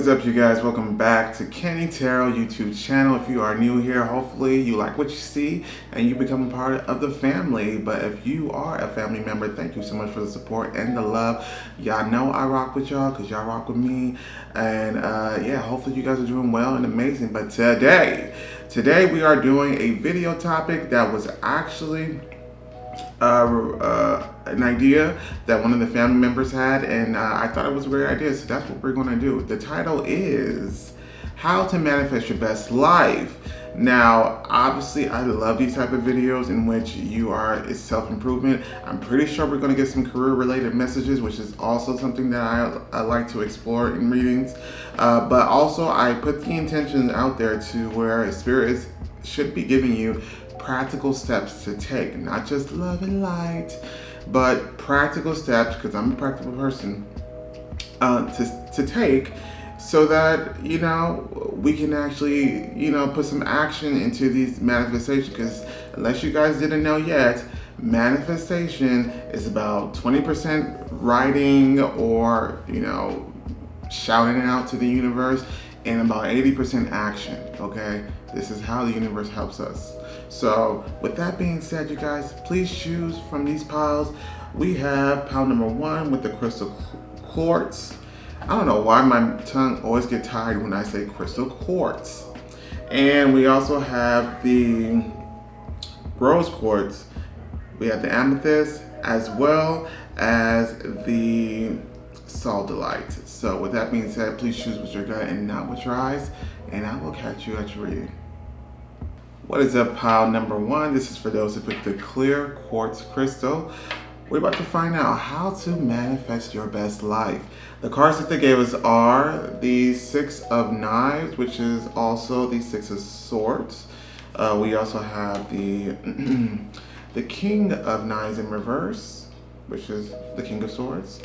is up, you guys? Welcome back to Kenny Tarot YouTube channel. If you are new here, hopefully you like what you see and you become a part of the family. But if you are a family member, thank you so much for the support and the love. Y'all know I rock with y'all because y'all rock with me. And yeah, hopefully you guys are doing well and amazing. But today we are doing a video topic that was actually an idea that one of the family members had, and I thought it was a great idea, so that's what we're going to do. The title is How to Manifest Your Best Life. Now, obviously, I love these type of videos in which it's self-improvement. I'm pretty sure we're going to get some career-related messages, which is also something that I like to explore in readings. But also, I put the intention out there to where Spirit should be giving you practical steps to take, not just love and light, but practical steps, because I'm a practical person, to take so that, we can actually, put some action into these manifestations. Because unless you guys didn't know yet, manifestation is about 20% writing or, shouting it out to the universe, and about 80% action, okay? This is how the universe helps us. So with that being said, you guys, please choose from these piles. We have pile number 1 with the crystal quartz. I don't know why my tongue always gets tired when I say crystal quartz. And we also have the rose quartz. We have the amethyst as well as the saldilite. So with that being said, please choose with your gut and not with your eyes. And I will catch you at your reading. What is up, pile number 1? This is for those who picked the clear quartz crystal. We're about to find out how to manifest your best life. The cards that they gave us are the 6 of Knives, which is also the 6 of Swords. We also have the the King of Knives in reverse, which is the King of Swords.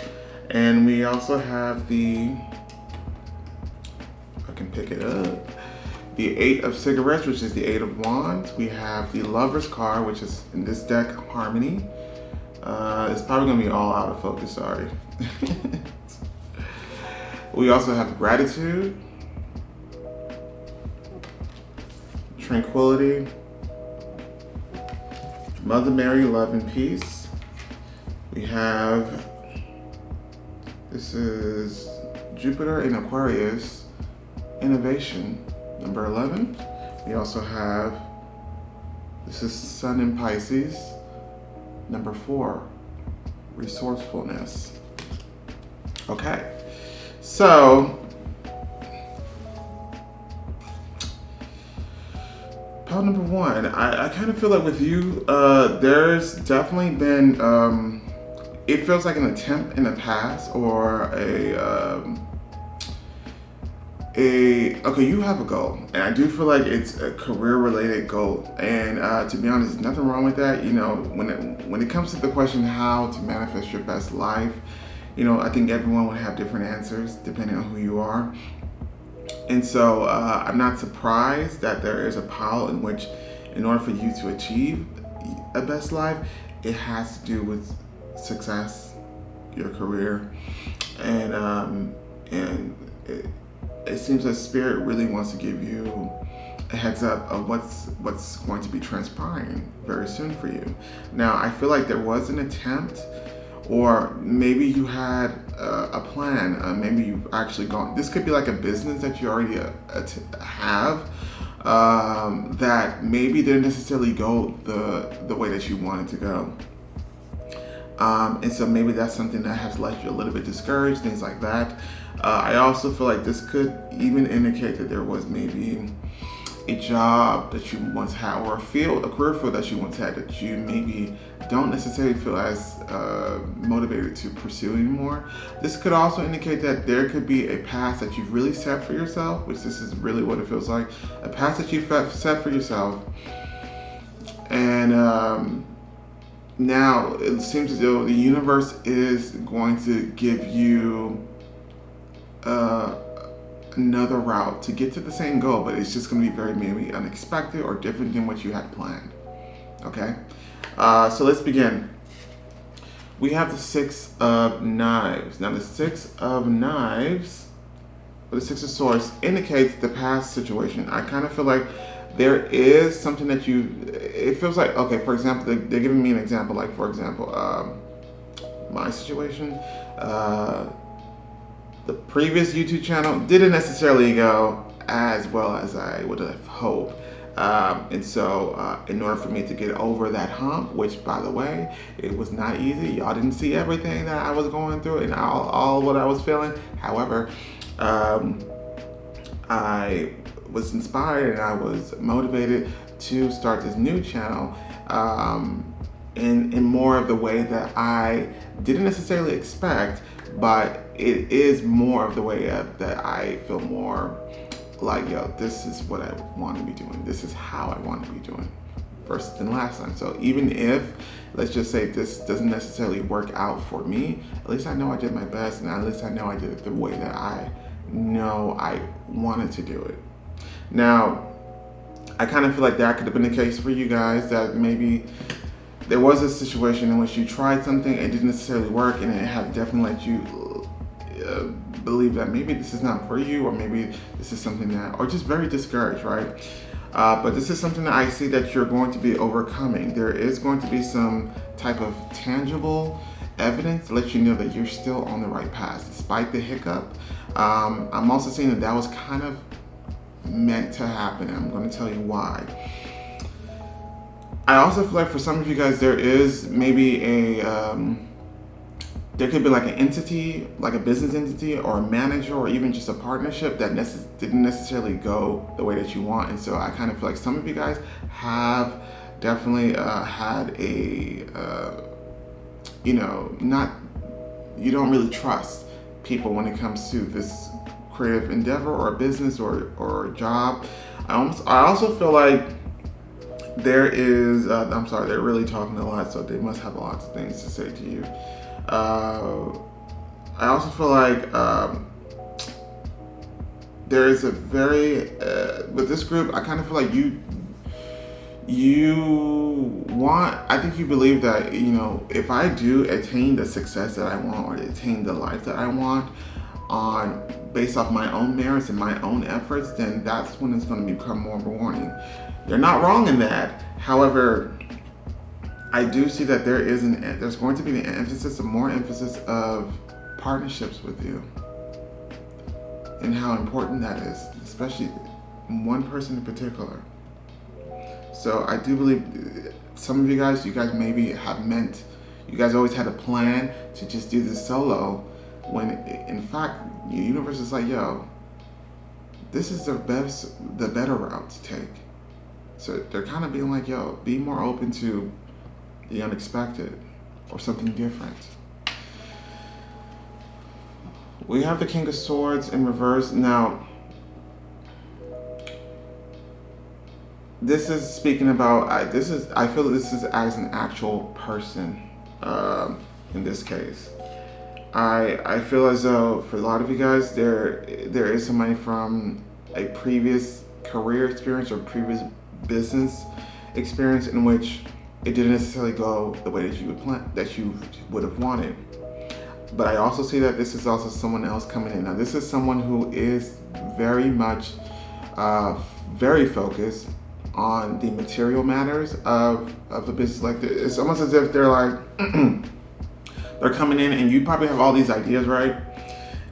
And we also have if I can pick it up, the 8 of Cigarettes, which is the 8 of Wands. We have the Lover's card, which is in this deck, Harmony. It's probably gonna be all out of focus, sorry. We also have Gratitude, Tranquility, Mother Mary, Love and Peace. We have, this is Jupiter in Aquarius, Innovation, number 11. We also have, this is Sun in Pisces, number 4, Resourcefulness. Okay, so pile number 1, I kind of feel like with you, there's definitely been, it feels like an attempt in the past, or okay, you have a goal, and I do feel like it's a career-related goal, and to be honest, there's nothing wrong with that. When it comes to the question how to manifest your best life, I think everyone would have different answers depending on who you are. And so I'm not surprised that there is a pile in which, in order for you to achieve a best life, it has to do with success, your career, and it seems like Spirit really wants to give you a heads up of what's going to be transpiring very soon for you. Now, I feel like there was an attempt, or maybe you had a plan. Maybe you've actually gone. This could be like a business that you already have that maybe didn't necessarily go the way that you wanted to go. And so maybe that's something that has left you a little bit discouraged, things like that. I also feel like this could even indicate that there was maybe a job that you once had, or a career field that you once had that you maybe don't necessarily feel as motivated to pursue anymore. This could also indicate that there could be a path that you've really set for yourself, which this is really what it feels like, a path that you've set for yourself. And now it seems as though the universe is going to give you another route to get to the same goal, but it's just going to be very maybe unexpected or different than what you had planned. Okay, so let's begin. We have the 6 of Knives. Now the 6 of Knives but the Six of Swords indicates the past situation. I kind of feel like there is something that it feels like, okay, for example, they're giving me an example, like, for example, my situation, the previous YouTube channel didn't necessarily go as well as I would have hoped. And so in order for me to get over that hump, which by the way, it was not easy. Y'all didn't see everything that I was going through and all what I was feeling. However, I was inspired and I was motivated to start this new channel in more of the way that I didn't necessarily expect, but it is more of the way that I feel more like, yo, this is what I want to be doing. This is how I want to be doing versus than last time. So even if, let's just say this doesn't necessarily work out for me, at least I know I did my best, and at least I know I did it the way that I know I wanted to do it. Now, I kind of feel like that could have been the case for you guys, that maybe there was a situation in which you tried something, it didn't necessarily work, and it had definitely let you believe that maybe this is not for you, or maybe this is something that, or just very discouraged, right? But this is something that I see that you're going to be overcoming. There is going to be some type of tangible evidence to let you know that you're still on the right path, despite the hiccup. I'm also seeing that was kind of meant to happen, and I'm going to tell you why. I also feel like for some of you guys, there is maybe there could be like an entity, like a business entity or a manager or even just a partnership that didn't necessarily go the way that you want. And so I kind of feel like some of you guys have definitely had a, you don't really trust people when it comes to this creative endeavor or a business or a job. I also feel like there is, I'm sorry, they're really talking a lot, so they must have lots of things to say to you. I also feel like there is a very, with this group, I kind of feel like I think you believe that, if I do attain the success that I want, or attain the life that I want based off my own merits and my own efforts, then that's when it's going to become more rewarding. They're not wrong in that. However, I do see that there's going to be more emphasis of partnerships with you, and how important that is, especially one person in particular. So I do believe some of you guys maybe you guys always had a plan to just do this solo, when in fact the universe is like, yo, this is the better route to take. So they're kind of being like, yo, be more open to the unexpected or something different. We have the King of Swords in reverse. Now, this is speaking about, I feel that this is as an actual person in this case. I feel as though for a lot of you guys, there is somebody from a previous career experience or previous business experience in which it didn't necessarily go the way that you would have wanted. But I also see that this is also someone else coming in. Now, this is someone who is very much, very focused on the material matters of the business. Like, it's almost as if they're like, they're coming in and you probably have all these ideas, right?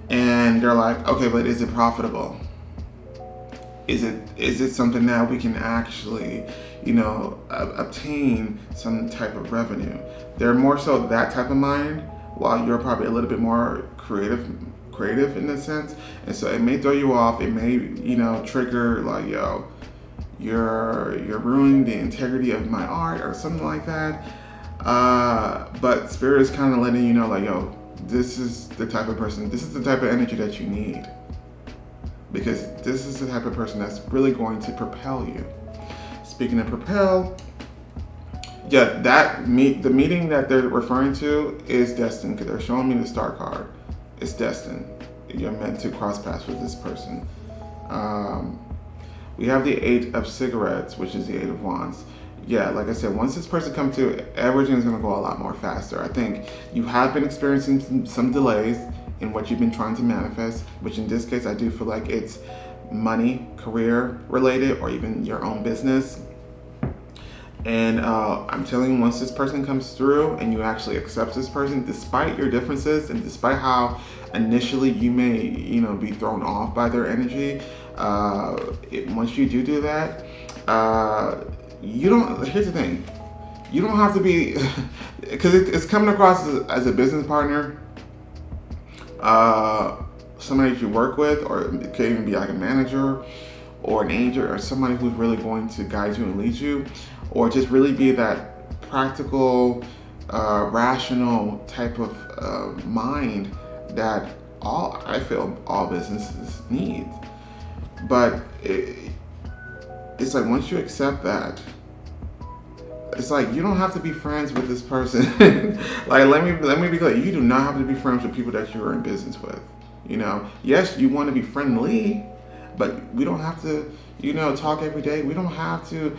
And they're like, okay, but is it profitable? Is it something that we can actually, obtain some type of revenue? They're more so that type of mind, while you're probably a little bit more creative in a sense. And so it may throw you off. It may, trigger like, yo, you're ruining the integrity of my art or something like that. But Spirit is kind of letting you know, like, yo, this is the type of person, this is the type of energy that you need. Because this is the type of person that's really going to propel you. Speaking of propel, yeah, the meeting that they're referring to is destined, because they're showing me the star card. It's destined. You're meant to cross paths with this person. We have the 8 of cigarettes, which is the 8 of wands. Yeah, like I said, once this person comes to, everything's going to go a lot more faster. I think you have been experiencing some delays in what you've been trying to manifest, which in this case I do feel like it's money, career related, or even your own business. And I'm telling you, once this person comes through and you actually accept this person, despite your differences and despite how initially you may, be thrown off by their energy, once you do that, you don't. Here's the thing: you don't have to be, because it's coming across as a business partner, somebody that you work with, or it could even be like a manager or an agent or somebody who's really going to guide you and lead you, or just really be that practical, rational type of mind that I feel all businesses need. But it's like once you accept that, it's like you don't have to be friends with this person. Like let me be clear, you do not have to be friends with people that you're in business with. Yes, you want to be friendly, but we don't have to, talk every day. We don't have to,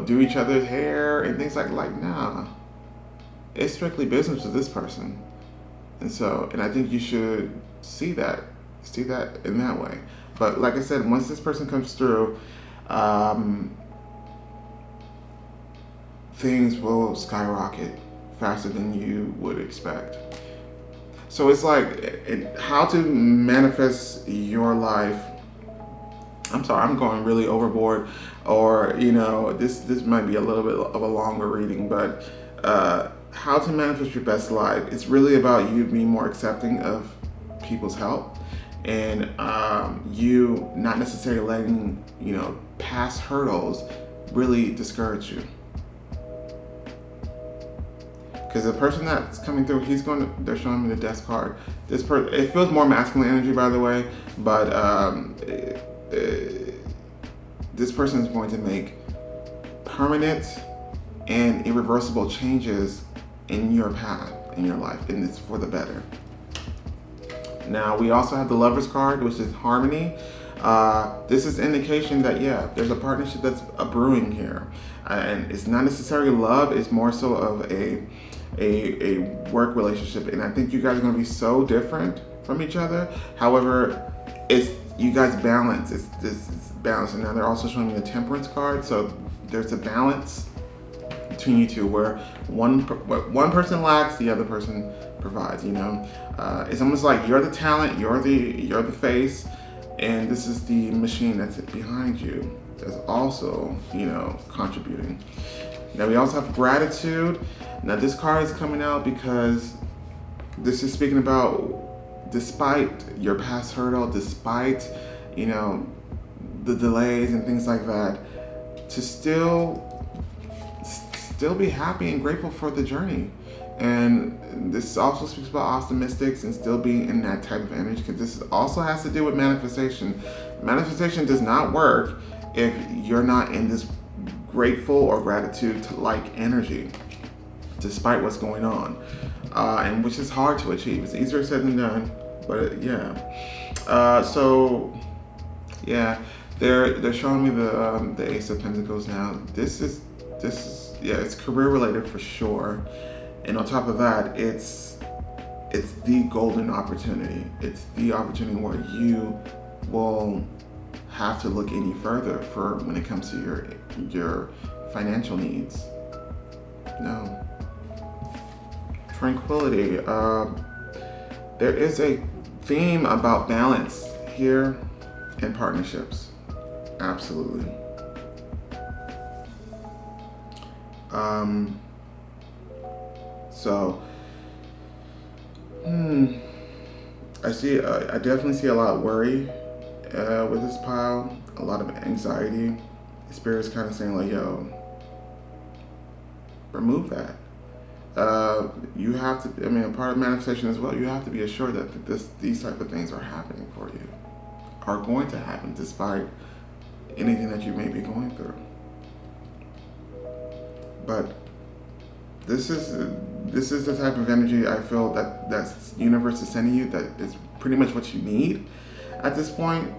do each other's hair and things like nah. It's strictly business with this person. And I think you should see that in that way. But like I said, once this person comes through, things will skyrocket faster than you would expect. So it's like how to manifest your life. I'm sorry, I'm going really overboard, or this might be a little bit of a longer reading, but how to manifest your best life. It's really about you being more accepting of people's help, and you not necessarily letting past hurdles really discourage you. Because the person that's coming through, they're showing me the Death card. It feels more masculine energy, by the way, but this person is going to make permanent and irreversible changes in your path, in your life, and it's for the better. Now, we also have the Lover's card, which is harmony. This is indication that, there's a partnership that's brewing here. And it's not necessarily love, it's more so of a work relationship. And I think you guys are going to be so different from each other. However, you guys balance. It's balance. And now they're also showing me the Temperance card. So there's a balance between you two where one person lacks, the other person provides. It's almost like you're the talent, you're the face, and this is the machine that's behind you that's also contributing. Now we also have gratitude. Now this card is coming out because this is speaking about, despite your past hurdle, despite the delays and things like that, to still be happy and grateful for the journey. And this also speaks about optimistics and still being in that type of energy, because this also has to do with manifestation. Manifestation does not work if you're not in this grateful or gratitude-like energy, despite what's going on, and which is hard to achieve. It's easier said than done, but they're showing me the Ace of Pentacles now. This is it's career related for sure, and on top of that, it's the golden opportunity. It's the opportunity where you will have to look any further for when it comes to your financial needs. No. Tranquility. There is a theme about balance here in partnerships. Absolutely. I definitely see a lot of worry with this pile, a lot of anxiety. The Spirit's kind of saying like, yo, remove that. You have to, part of manifestation as well, you have to be assured that these type of things are happening for you, are going to happen despite anything that you may be going through. But this is the type of energy I feel that's universe is sending you, that is pretty much what you need at this point,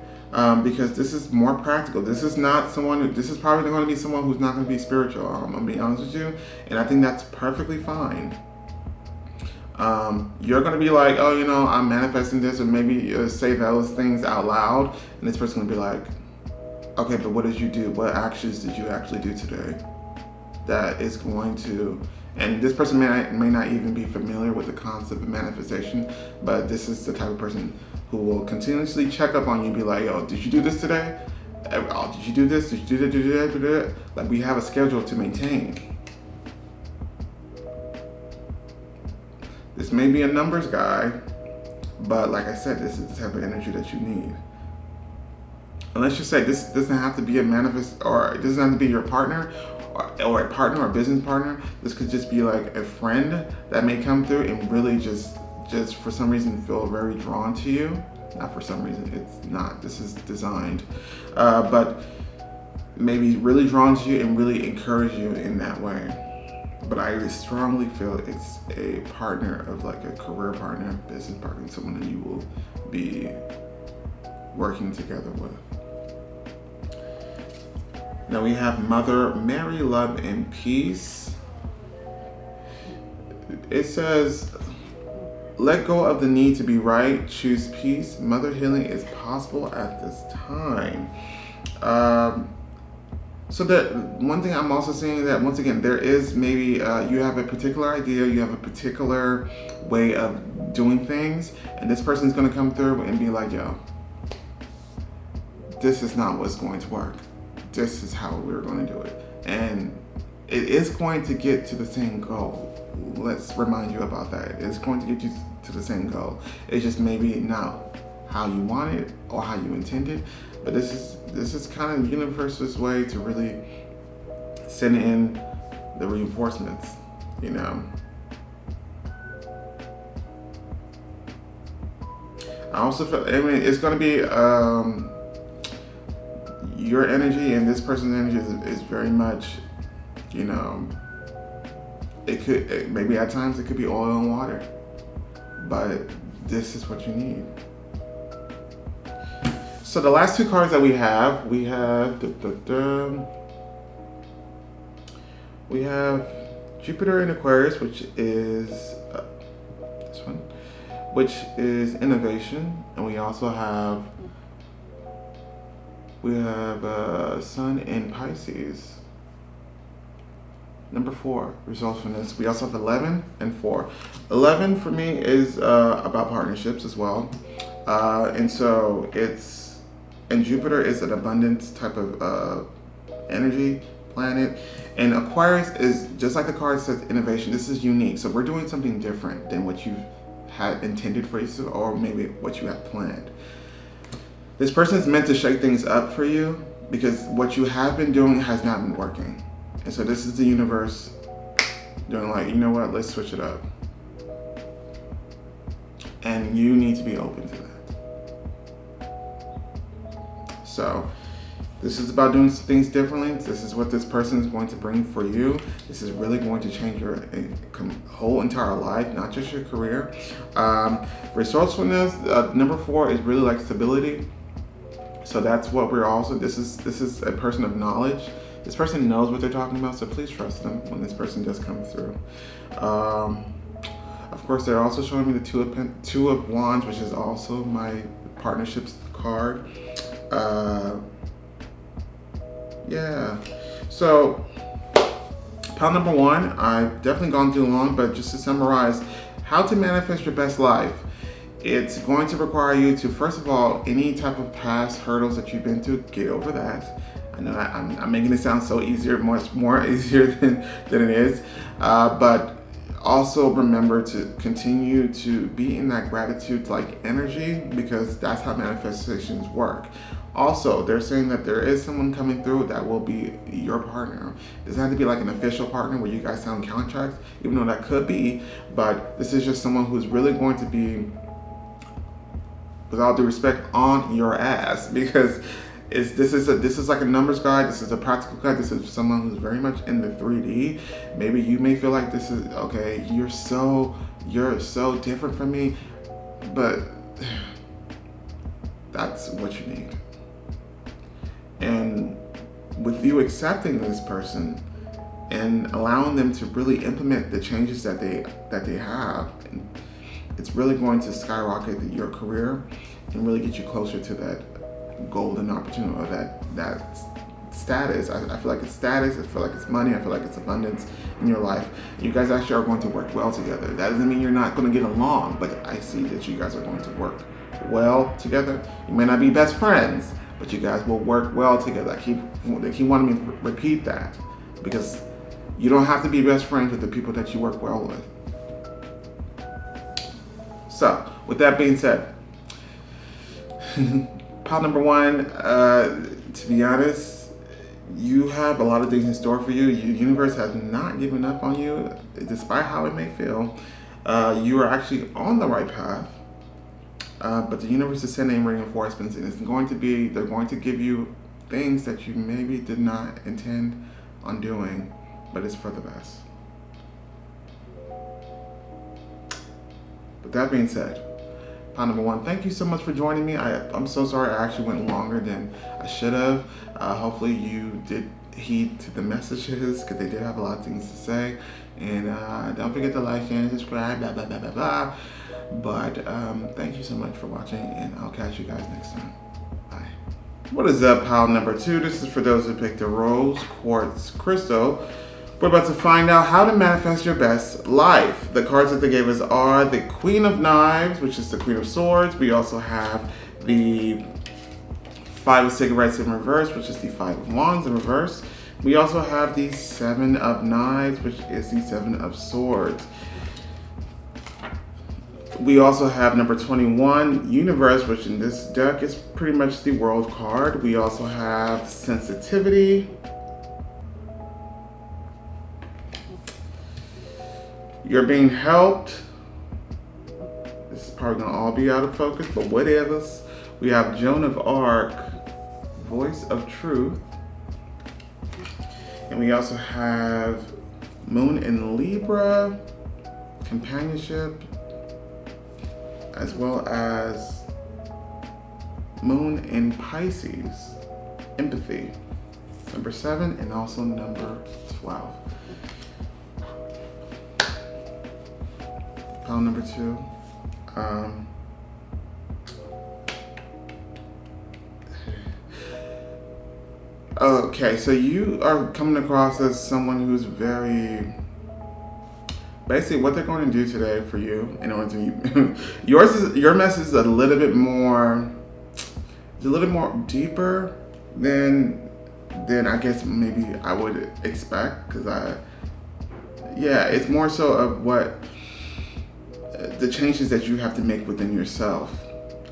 because this is more practical. This is probably going to be someone who's not going to be spiritual. I'm going to be honest with you, and I think that's perfectly fine. You're going to be like, oh, I'm manifesting this, or maybe say those things out loud, and this person's going to be like, okay, but what did you do? What actions did you actually do today? That is going to, and this person may not even be familiar with the concept of manifestation, but this is the type of person who will continuously check up on you and be like, yo, did you do this today? Oh, did you do this? Did you do that? Like, we have a schedule to maintain. This may be a numbers guy, but like I said, this is the type of energy that you need. And let's just say this doesn't have to be a manifest, or it doesn't have to be your partner, or a partner or business partner. This could just be like a friend that may come through and really just for some reason feel very drawn to you. Not for some reason, it's not. This is designed, but maybe really drawn to you and really encourage you in that way. But I strongly feel it's a partner of like a career partner, business partner, someone that you will be working together with. Now we have Mother Mary, love and peace. It says, let go of the need to be right, choose peace. Mother healing is possible at this time. So that one thing I'm also seeing that once again, there is maybe you have a particular idea, you have a particular way of doing things, and this person's going to come through and be like, yo, this is not what's going to work. This is how we're going to do it. And it is going to get to the same goal. Let's remind you about that. It's going to get you to the same goal. It's just maybe not how you want it or how you intend it, but this is kind of the universe's way to really send in the reinforcements, I also feel, it's going to be your energy and this person's energy is very much, maybe at times it could be oil and water, but this is what you need. So the last two cards that we have Jupiter in Aquarius, which is this one, which is innovation, and we also have Sun in Pisces. Number 4, results from this. We also have 11 and 4. 11 for me is about partnerships as well. And Jupiter is an abundance type of energy planet. And Aquarius is, just like the card says, innovation. This is unique. So we're doing something different than what you had intended for you, or maybe what you had planned. This person is meant to shake things up for you because what you have been doing has not been working. And so this is the universe doing like, you know what, let's switch it up. And you need to be open to that. So this is about doing things differently. This is what this person is going to bring for you. This is really going to change your whole entire life, not just your career. Resourcefulness, number 4 is really like stability. So that's what we're also, this is a person of knowledge. This person knows what they're talking about, so please trust them when this person does come through. Of course, they're also showing me the Two of Wands, which is also my partnerships card. Yeah. So, pile number 1, I've definitely gone too long, but just to summarize, how to manifest your best life. It's going to require you to, first of all, any type of past hurdles that you've been through, get over that. I know I'm making it sound so easier, much more easier than it is. But also remember to continue to be in that gratitude like energy, because that's how manifestations work. Also, they're saying that there is someone coming through that will be your partner. It doesn't have to be like an official partner where you guys sign contracts, even though that could be, but this is just someone who's really going to be, with all due respect, on your ass, because this is like a numbers guide. This is a practical guide. This is someone who's very much in the 3D. Maybe you may feel like this is okay. You're so different from me, but that's what you need. And with you accepting this person, and allowing them to really implement the changes that they have. And it's really going to skyrocket your career and really get you closer to that golden opportunity, or that status. I feel like it's status, I feel like it's money, I feel like it's abundance in your life. You guys actually are going to work well together. That doesn't mean you're not going to get along, but I see that you guys are going to work well together. You may not be best friends, but you guys will work well together. They keep wanting me to repeat that, because you don't have to be best friends with the people that you work well with. So, with that being said, pile number one, to be honest, you have a lot of things in store for you. Your universe has not given up on you, despite how it may feel. You are actually on the right path, but the universe is sending reinforcements, and they're going to give you things that you maybe did not intend on doing, but it's for the best. With that being said, pile number one, thank you so much for joining me. I'm so sorry I actually went longer than I should have. Hopefully you did heed to the messages, because they did have a lot of things to say. And don't forget to like, share, and subscribe, blah, blah, blah, blah, blah. But thank you so much for watching, and I'll catch you guys next time. Bye. What is up, pile number two? This is for those who picked the rose quartz crystal. We're about to find out how to manifest your best life. The cards that they gave us are the Queen of Knives, which is the Queen of Swords. We also have the Five of Cigarettes in reverse, which is the Five of Wands in reverse. We also have the Seven of Knives, which is the Seven of Swords. We also have number 21, Universe, which in this deck is pretty much the World card. We also have Sensitivity. You're being helped. This is probably gonna all be out of focus, but whatever. We have Joan of Arc, Voice of Truth. And we also have Moon in Libra, Companionship, as well as Moon in Pisces, Empathy, number 7, and also number 12. Pile number 2. Okay, so you are coming across as someone who's very, basically what they're going to do today for you in order to your message is a little bit more, deeper than I guess maybe I would expect, because it's more so of what the changes that you have to make within yourself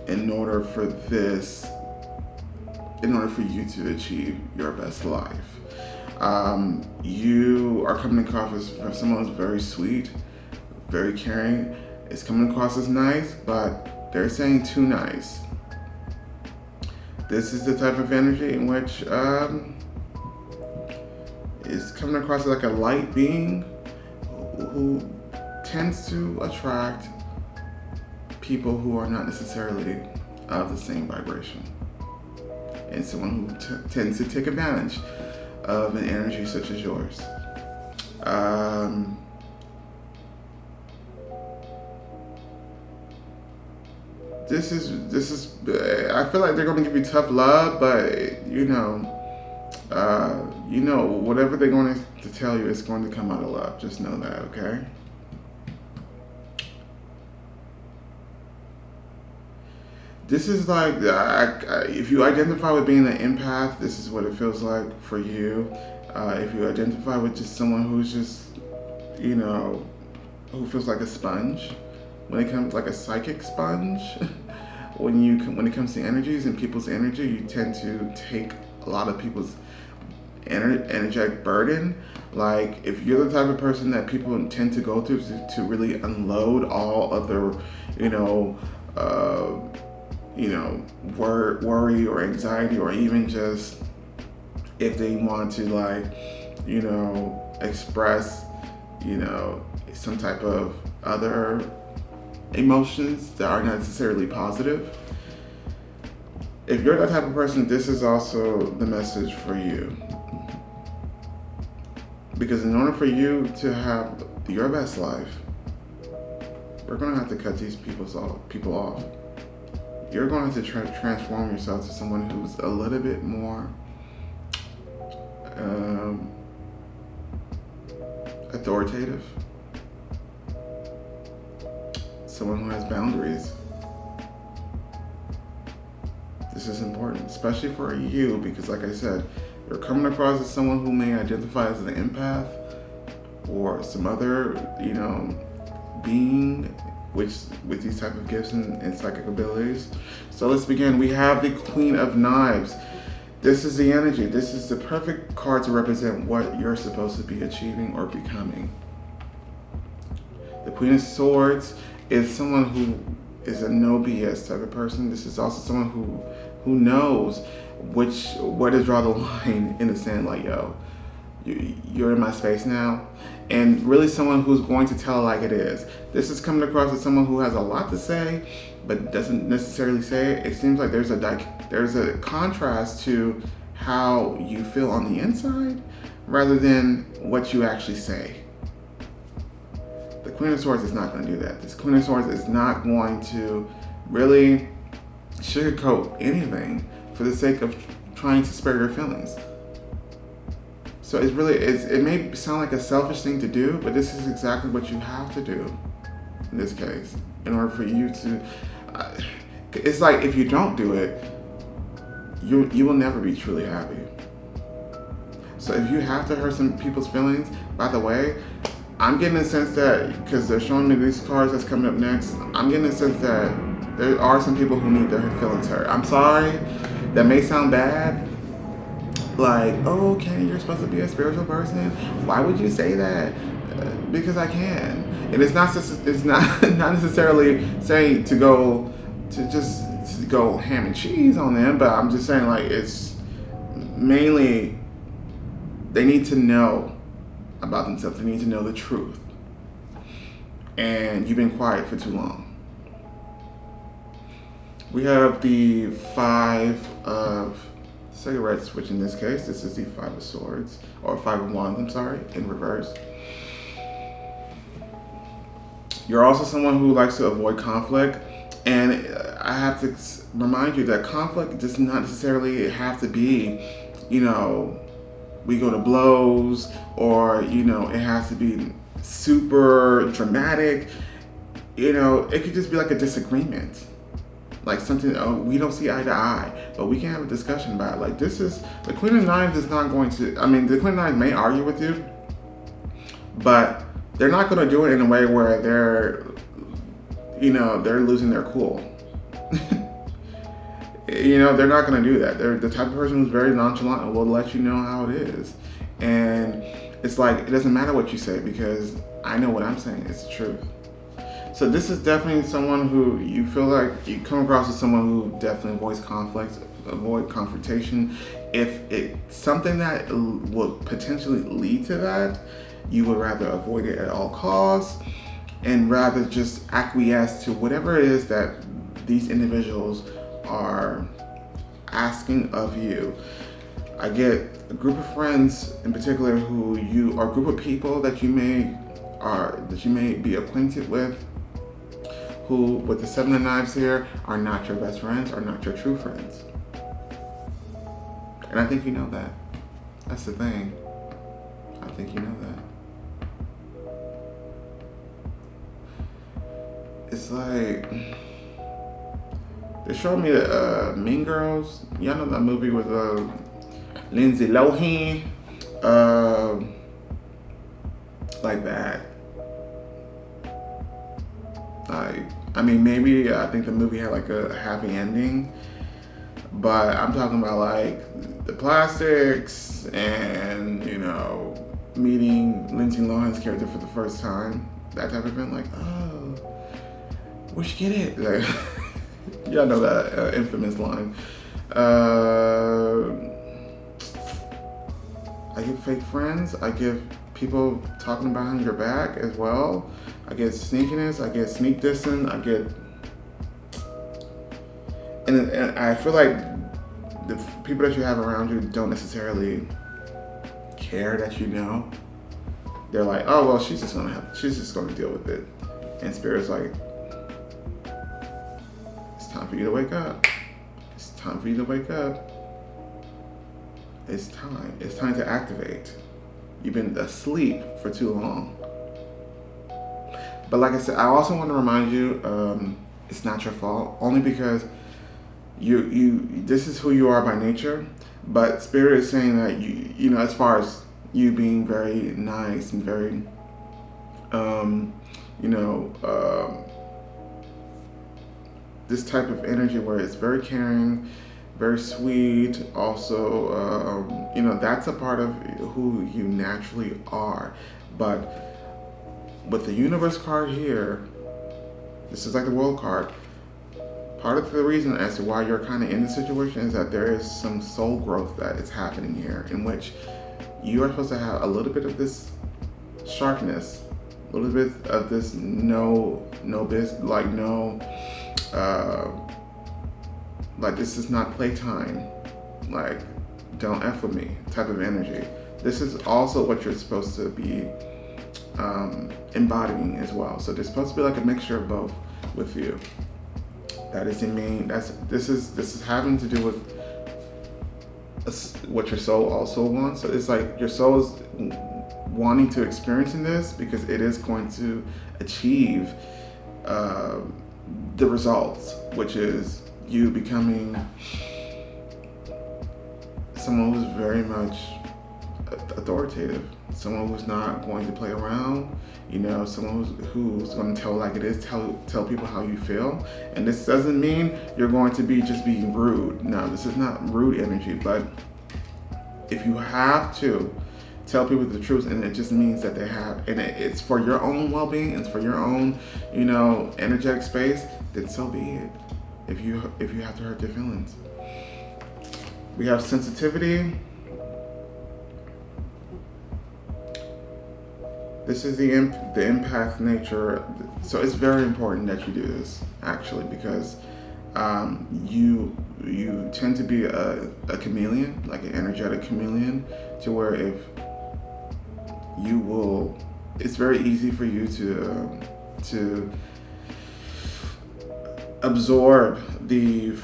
in order for you to achieve your best life. You are coming across as someone who's very sweet, very caring. It's coming across as nice, but they're saying too nice. This is the type of energy in which is coming across as like a light being who tends to attract people who are not necessarily of the same vibration, and someone who tends to take advantage of an energy such as yours. This is. I feel like they're going to give you tough love, but whatever they're going to tell you, it's going to come out of love. Just know that, okay? This is like, if you identify with being an empath, this is what it feels like for you. If you identify with just someone who's just, who feels like a sponge, when it comes like a psychic sponge, when it comes to energies and people's energy, you tend to take a lot of people's energetic burden. Like, if you're the type of person that people tend to go through to really unload all of their, worry or anxiety, or even just if they want to express, some type of other emotions that are not necessarily positive. If you're that type of person, this is also the message for you. Because in order for you to have your best life, we're going to have to cut these people off. You're going to have to transform yourself to someone who's a little bit more authoritative, someone who has boundaries. This is important, especially for you, because like I said, you're coming across as someone who may identify as an empath or some other, being with these type of gifts and psychic abilities. So let's begin. We have the Queen of Knives. This is the energy. This is the perfect card to represent what you're supposed to be achieving or becoming. The Queen of Swords is someone who is a no BS type of person. This is also someone who knows where to draw the line in the sand. Like, yo, you're in my space now. And really someone who's going to tell it like it is. This is coming across as someone who has a lot to say, but doesn't necessarily say it. It seems like there's a contrast to how you feel on the inside rather than what you actually say. The Queen of Swords is not going to do that. This Queen of Swords is not going to really sugarcoat anything for the sake of trying to spare your feelings. So it may sound like a selfish thing to do, but this is exactly what you have to do in this case in order for you to. It's like if you don't do it, you will never be truly happy. So if you have to hurt some people's feelings, by the way, I'm getting a sense that, because they're showing me these cards that's coming up next, I'm getting a sense that there are some people who need their feelings hurt. I'm sorry, that may sound bad. Like, oh, Kenny, you're supposed to be a spiritual person. Why would you say that? Because I can. And it's not necessarily saying to go ham and cheese on them, but I'm just saying, like, it's mainly they need to know about themselves. They need to know the truth. And you've been quiet for too long. We have the Five of Cigarettes, which in this case, this is the Five of Swords, or Five of Wands, I'm sorry, in reverse. You're also someone who likes to avoid conflict, and I have to remind you that conflict does not necessarily have to be, we go to blows, or, it has to be super dramatic. It could just be like a disagreement. Like something, we don't see eye to eye, but we can have a discussion about it. Like the Queen of Knives is not going to, the Queen of Knives may argue with you, but they're not going to do it in a way where they're losing their cool. They're not going to do that. They're the type of person who's very nonchalant and will let you know how it is. And it's like, it doesn't matter what you say because I know what I'm saying. It's the truth. So this is definitely someone who you feel like you come across as someone who definitely avoids conflict, avoid confrontation. If it's something that will potentially lead to that, you would rather avoid it at all costs and rather just acquiesce to whatever it is that these individuals are asking of you. I get a group of friends in particular or a group of people that you may be acquainted with, who, with the Seven of Knives here, are not your best friends, are not your true friends. And I think you know that. That's the thing. I think you know that. It's like, they showed me Mean Girls. Y'all know that movie with Lindsay Lohan? Like that. Maybe I think the movie had like a happy ending, but I'm talking about like the plastics and, meeting Lindsay Lohan's character for the first time, that type of thing. Like, oh, we should get it. Like, y'all know that infamous line. I get fake friends. I get people talking behind your back as well. I get sneakiness, I get sneak dissing, and I feel like the people that you have around you don't necessarily care that you know. they're like, oh well, she's just gonna deal with it. And Spirit's like, it's time for you to wake up. It's time for you to wake up. It's time. It's time to activate. You've been asleep for too long. But like I said, I also want to remind you, it's not your fault. Only because this is who you are by nature. But Spirit is saying that you know, as far as you being very nice and very, this type of energy where it's very caring, very sweet. Also, that's a part of who you naturally are. But with the universe card here, this is like the world card. Part of the reason as to why you're kind of in this situation is that there is some soul growth that is happening here, in which you are supposed to have a little bit of this sharpness, a little bit of this like this is not playtime, like don't F with me type of energy. This is also what you're supposed to be embodying as well. So there's supposed to be like a mixture of both with you. That is the main. This is having to do with what your soul also wants. So it's like your soul is wanting to experience in this because it is going to achieve the results, which is you becoming someone who's very much authoritative, someone who's not going to play around, someone who's going to tell like it is, tell people how you feel. And this doesn't mean you're going to be just being rude. No, this is not rude energy. But if you have to tell people the truth, and it just means that it's for your own well-being, it's for your own, energetic space, then so be it. If you have to hurt their feelings. We have sensitivity. This is the empath nature. So it's very important that you do this, actually, because you tend to be a chameleon, like an energetic chameleon, to where if you will, it's very easy for you to absorb the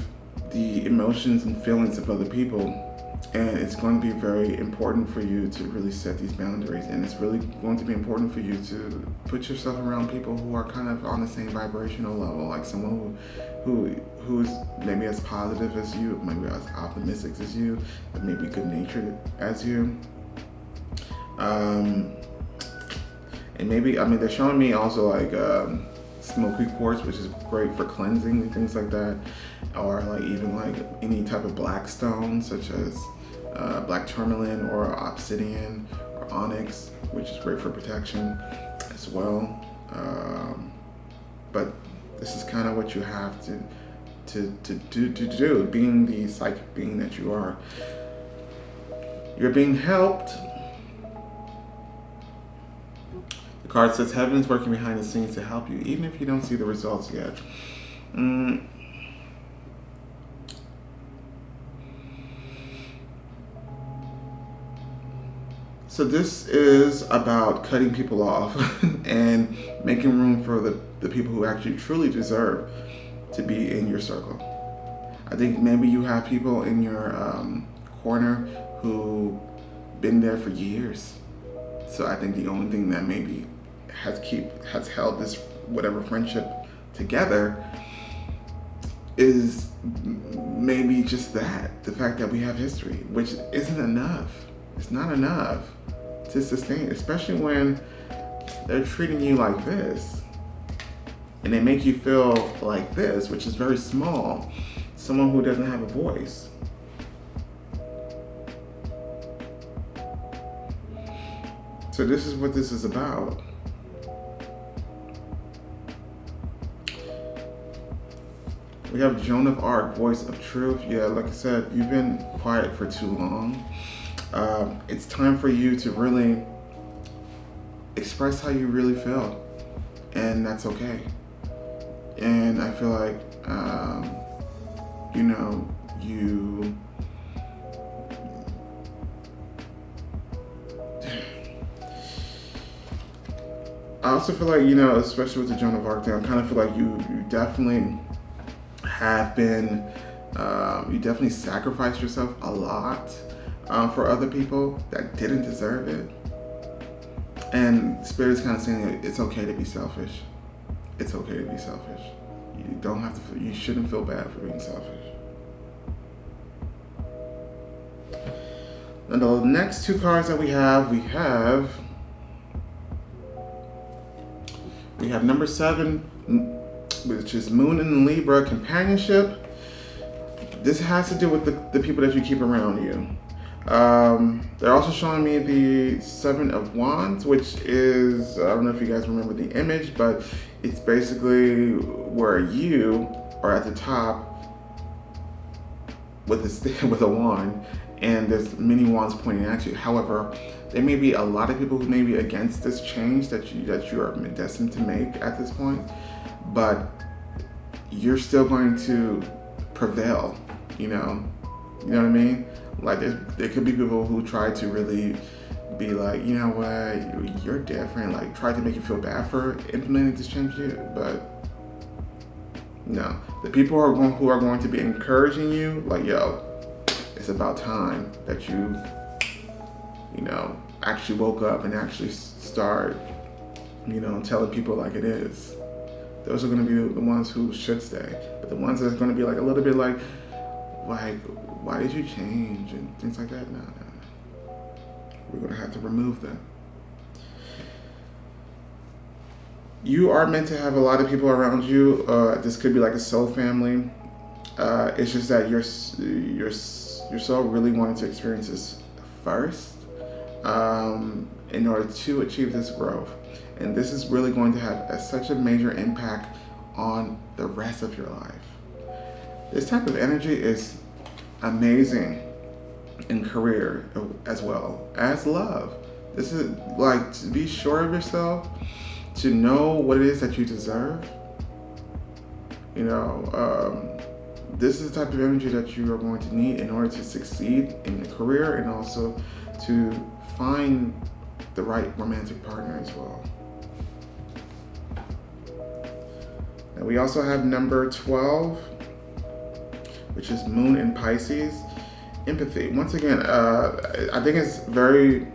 emotions and feelings of other people. And it's going to be very important for you to really set these boundaries. And it's really going to be important for you to put yourself around people who are kind of on the same vibrational level, like someone who's maybe as positive as you, maybe as optimistic as you, but maybe good-natured as you. And maybe, they're showing me also like smoky quartz, which is great for cleansing and things like that. Or like even like any type of black stone, such as black tourmaline or obsidian or onyx, which is great for protection as well. But this is kind of what you have to do, being the psychic being that you are. You're being helped. The card says heaven is working behind the scenes to help you, even if you don't see the results yet. So this is about cutting people off and making room for the people who actually truly deserve to be in your circle. I think maybe you have people in your corner who been there for years. So I think the only thing that maybe has held this whatever friendship together is maybe just the fact that we have history, which isn't enough. It's not enough to sustain, especially when they're treating you like this and they make you feel like this, which is very small. Someone who doesn't have a voice. So this is what this is about. We have Joan of Arc, voice of truth. Yeah, like I said, you've been quiet for too long. It's time for you to really express how you really feel, and that's okay. And I feel like, I also feel like, especially with the Joan of Arc thing, I kind of feel like you definitely have been, you definitely sacrificed yourself a lot for other people that didn't deserve it. And Spirit is kind of saying it's okay to be selfish. It's okay to be selfish. You don't have to. You shouldn't feel bad for being selfish. And the next two cards that we have number 7, which is Moon in Libra, companionship. This has to do with the people that you keep around you. They're also showing me the 7 of Wands, which is, I don't know if you guys remember the image, but it's basically where you are at the top with a wand, and there's many wands pointing at you. However, there may be a lot of people who may be against this change that you are destined to make at this point, but you're still going to prevail. You know what I mean? Like there could be people who try to really be like, you know what, you're different. Like try to make you feel bad for implementing this change, but no. The people who are going to be encouraging you, like, yo, it's about time that you actually woke up and actually start, telling people like it is. Those are going to be the ones who should stay. But the ones that's going to be like a little bit like, why did you change and things like that? No. We're going to have to remove them. You are meant to have a lot of people around you. This could be like a soul family. It's just that your soul really wanted to experience this first in order to achieve this growth. And this is really going to have such a major impact on the rest of your life. This type of energy is amazing in career as well as love. This is like to be sure of yourself, to know what it is that you deserve. This is the type of energy that you are going to need in order to succeed in your career and also to find the right romantic partner as well. And we also have number 12, which is Moon in Pisces. Empathy. Once again, I think it's very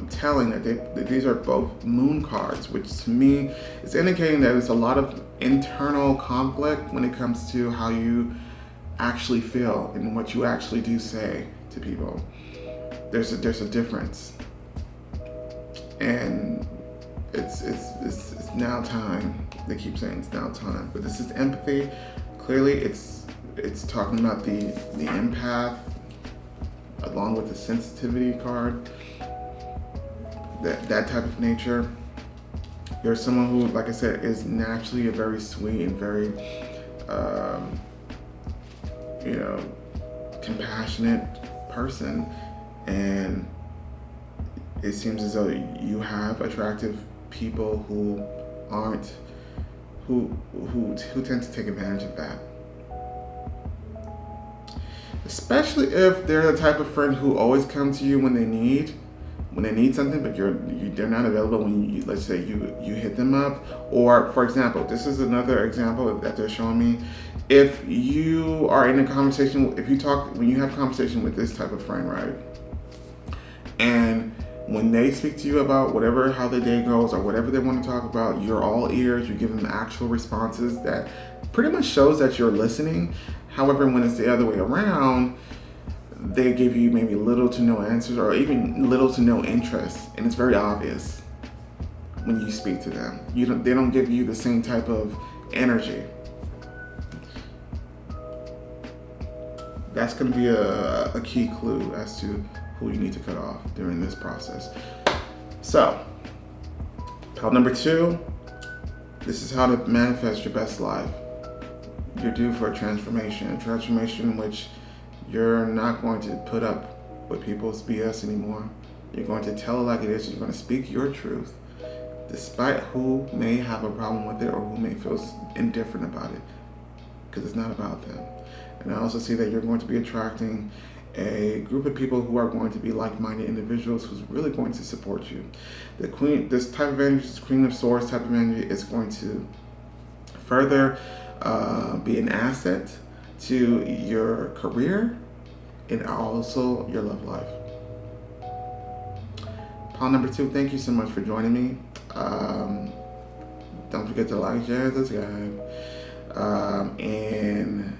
telling that these are both moon cards, which to me is indicating that there's a lot of internal conflict when it comes to how you actually feel and what you actually do say to people. There's a difference, and it's now time. They keep saying it's now time, but this is empathy. Clearly, it's talking about the empath along with the sensitivity card. That type of nature. You're someone who, like I said, is naturally a very sweet and very, compassionate person, and it seems as though you have attractive people who tend to take advantage of that. Especially if they're the type of friend who always come to you when they need something, but they're not available when let's say you hit them up. Or for example, this is another example that they're showing me. If you are in a conversation, when you have conversation with this type of friend, right? And when they speak to you about how the day goes or whatever they want to talk about, you're all ears, you give them actual responses that pretty much shows that you're listening. However, when it's the other way around, they give you maybe little to no answers or even little to no interest, and it's very obvious when you speak to them. They don't give you the same type of energy. That's going to be a key clue as to who you need to cut off during this process. So, pile number 2, this is how to manifest your best life. You're due for a transformation in which you're not going to put up with people's BS anymore. You're going to tell it like it is. You're going to speak your truth, despite who may have a problem with it or who may feel indifferent about it, because it's not about them. And I also see that you're going to be attracting a group of people who are going to be like-minded individuals who's really going to support you. The Queen, this type of energy, this Queen of Swords type of energy, is going to further be an asset to your career and also your love life. Pile number 2, thank you so much for joining me. Don't forget to like, share, subscribe. And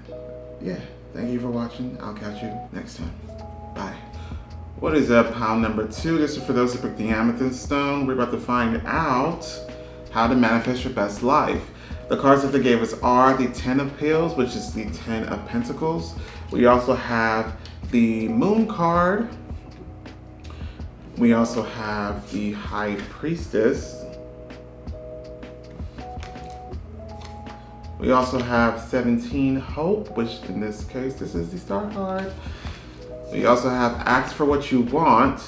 yeah, thank you for watching. I'll catch you next time. Bye. What is up, pile number 2? This is for those who picked the amethyst stone. We're about to find out how to manifest your best life. The cards that they gave us are the 10 of Pails, which is the 10 of Pentacles. We also have the Moon card. We also have the High Priestess. We also have 17 Hope, which in this case, this is the Star card. We also have Ask for What You Want.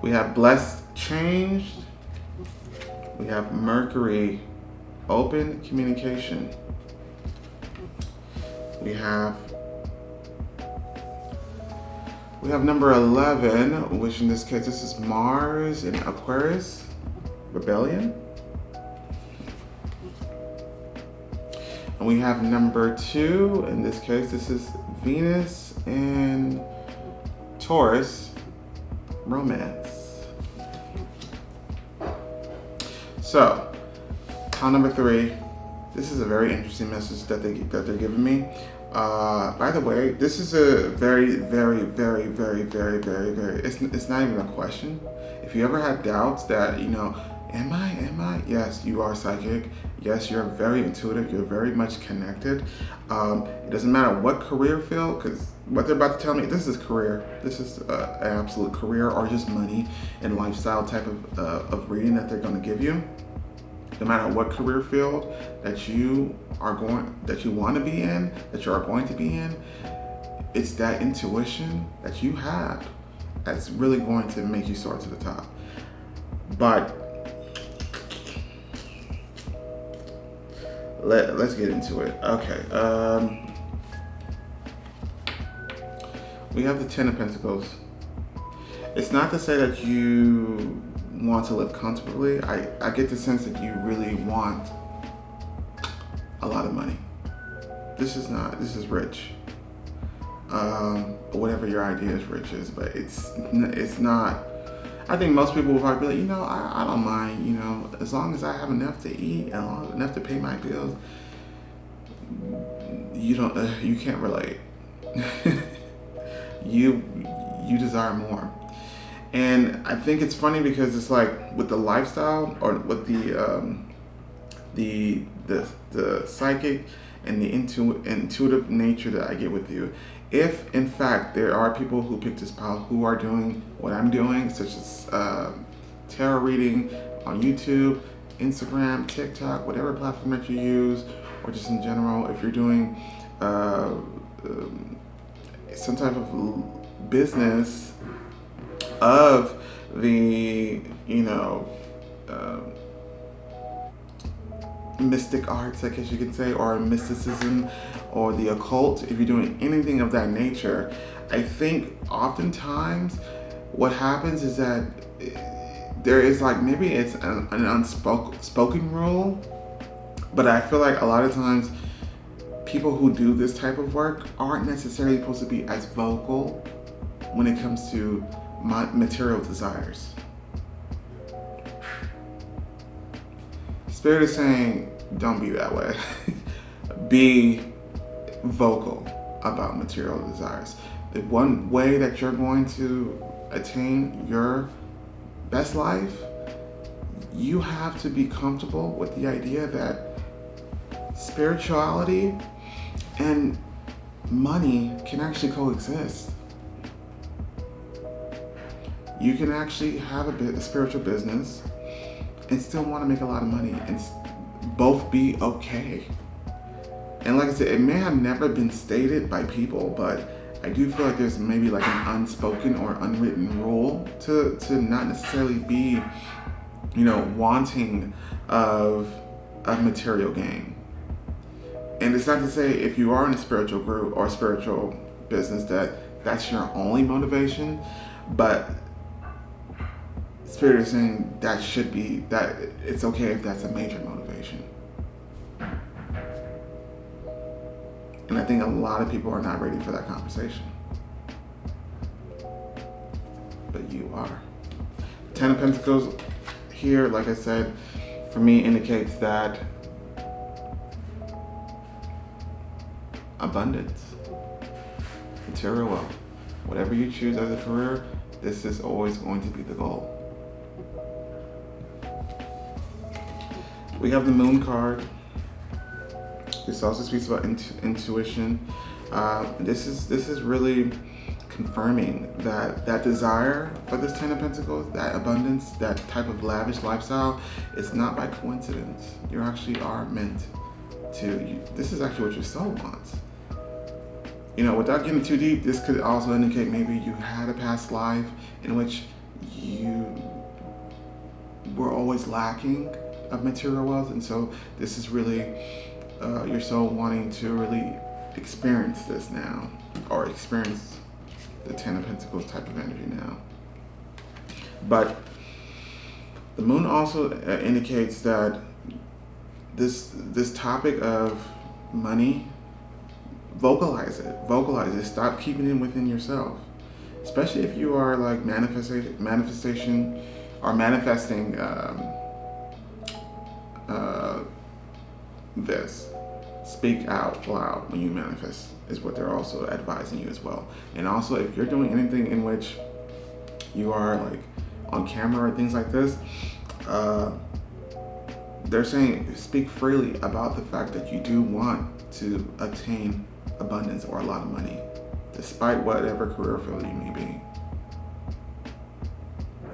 We have Blessed Changed. We have Mercury, Open Communication. We have number 11, which in this case, this is Mars in Aquarius, Rebellion. And we have number 2, in this case, this is Venus in Taurus, Romance. So, pile number 3, this is a very interesting message that they're giving me. By the way, this is a very, it's not even a question. If you ever had doubts that, am I? Yes, you are psychic. Yes, you're very intuitive. You're very much connected. It doesn't matter what career field, because what they're about to tell me, this is career. This is an absolute career or just money and lifestyle type of reading that they're going to give you. No matter what career field that you want to be in, that you are going to be in, it's that intuition that you have that's really going to make you soar to the top. But let's get into it. Okay. We have the 10 of Pentacles. It's not to say that you want to live comfortably. I get the sense that you really want a lot of money. This is rich. Whatever your idea is rich is, but it's not. I think most people will probably be like, I don't mind, as long as I have enough to eat and enough to pay my bills. You can't relate. You desire more. And I think it's funny because it's like with the lifestyle or with the psychic and the intuitive nature that I get with you. If in fact there are people who pick this pile who are doing what I'm doing, such as tarot reading on YouTube, Instagram, TikTok, whatever platform that you use, or just in general, if you're doing some type of business of the mystic arts, I guess you could say, or mysticism or the occult, if you're doing anything of that nature, I think oftentimes what happens is that there is like, maybe it's an unspoken rule, but I feel like a lot of times people who do this type of work aren't necessarily supposed to be as vocal when it comes to material desires. Spirit is saying, don't be that way. Be vocal about material desires. The one way that you're going to attain your best life, you have to be comfortable with the idea that spirituality and money can actually coexist. You can actually have a spiritual business and still want to make a lot of money and both be okay. And like I said, it may have never been stated by people, but I do feel like there's maybe like an unspoken or unwritten rule to not necessarily be, wanting of material gain. And it's not to say if you are in a spiritual group or spiritual business that that's your only motivation, but Spirit is saying that should be, that it's okay if that's a major motivation. And I think a lot of people are not ready for that conversation. But you are. Ten of Pentacles here, like I said, for me indicates that abundance, material wealth, whatever you choose as a career, this is always going to be the goal. We have the Moon card. This also speaks about intuition. This is really confirming that desire for this Ten of Pentacles, that abundance, that type of lavish lifestyle, it's not by coincidence. You actually are meant to. This is actually what your soul wants. You know, without getting too deep, this could also indicate maybe you had a past life in which you were always lacking of material wealth, and so this is really your soul wanting to really experience this now, or experience the Ten of Pentacles type of energy now. But the Moon also indicates that this topic of money, vocalize it. Stop keeping it within yourself, especially if you are like manifestation or manifesting this. Speak out loud when you manifest is what they're also advising you as well. And also, if you're doing anything in which you are like on camera or things like this, they're saying speak freely about the fact that you do want to attain abundance or a lot of money, despite whatever career field you may be.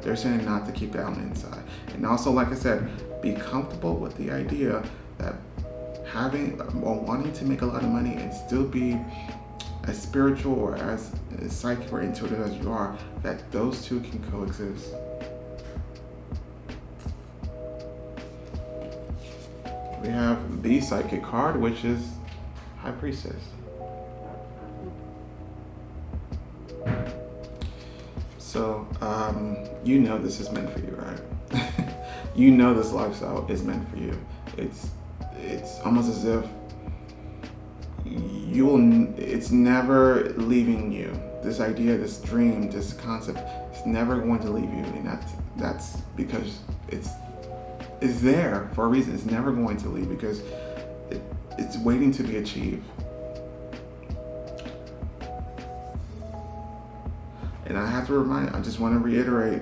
They're saying not to keep that on the inside. And also, like I said, be comfortable with the idea that having or wanting to make a lot of money and still be as spiritual or as psychic or intuitive as you are, that those two can coexist. We have the Psychic card, which is High Priestess. So, you know this is meant for you, right? You know this lifestyle is meant for you. It's almost as if it's never leaving you. This idea, this dream, this concept, it's never going to leave you, and that's because it's there for a reason. It's never going to leave because it's waiting to be achieved. And I have to I just want to reiterate,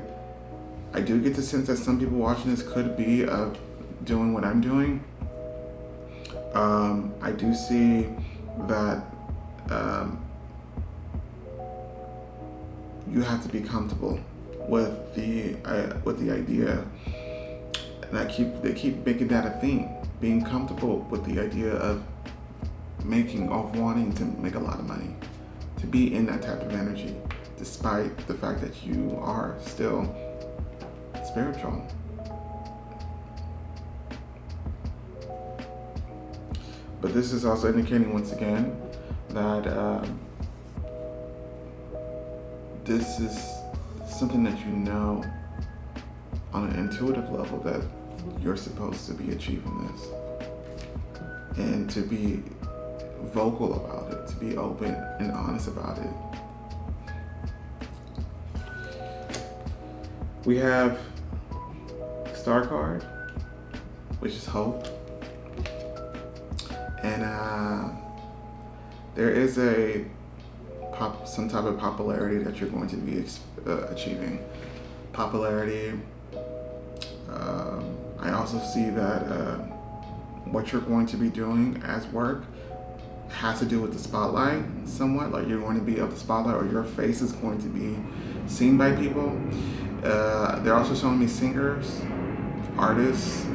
I do get the sense that some people watching this could be doing what I'm doing. I do see that you have to be comfortable with the idea, and they keep making that a theme. Being comfortable with the idea of wanting to make a lot of money, to be in that type of energy, despite the fact that you are still spiritual. But this is also indicating once again that this is something that you know on an intuitive level that you're supposed to be achieving this, and to be vocal about it, to be open and honest about it. We have Star card, which is hope. And there is some type of popularity that you're going to be achieving. Popularity. I also see that what you're going to be doing as work has to do with the spotlight somewhat. Like you're going to be of the spotlight, or your face is going to be seen by people. They're also showing me singers, artists.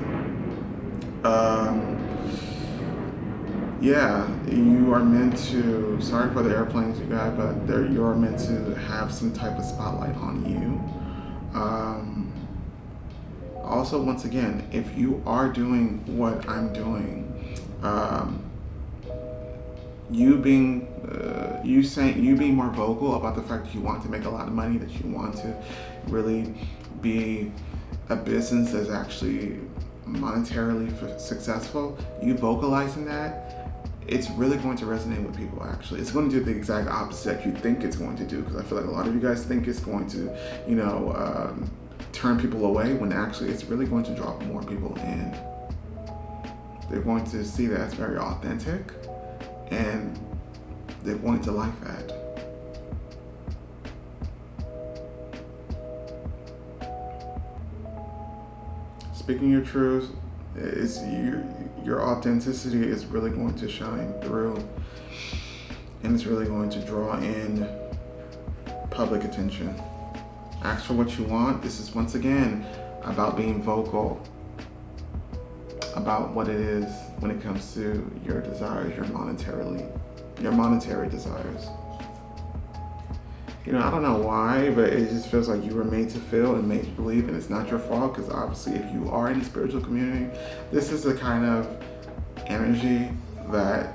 Yeah, you are meant to, sorry for the airplanes you got, but you are meant to have some type of spotlight on you. Also, once again, if you are doing what I'm doing, you being you being more vocal about the fact that you want to make a lot of money, that you want to really be a business that's actually monetarily successful, you vocalizing that, it's really going to resonate with people. Actually, it's going to do the exact opposite that you think it's going to do, because I feel like a lot of you guys think it's going to, turn people away, when actually it's really going to draw more people in. They're going to see that it's very authentic, and they're going to like that. Speaking your truth, is your authenticity is really going to shine through, and it's really going to draw in public attention. Ask for what you want. This is once again about being vocal about what it is when it comes to your desires, your monetary desires. I don't know why, but it just feels like you were made to feel and made to believe, and it's not your fault, because obviously if you are in the spiritual community, this is the kind of energy that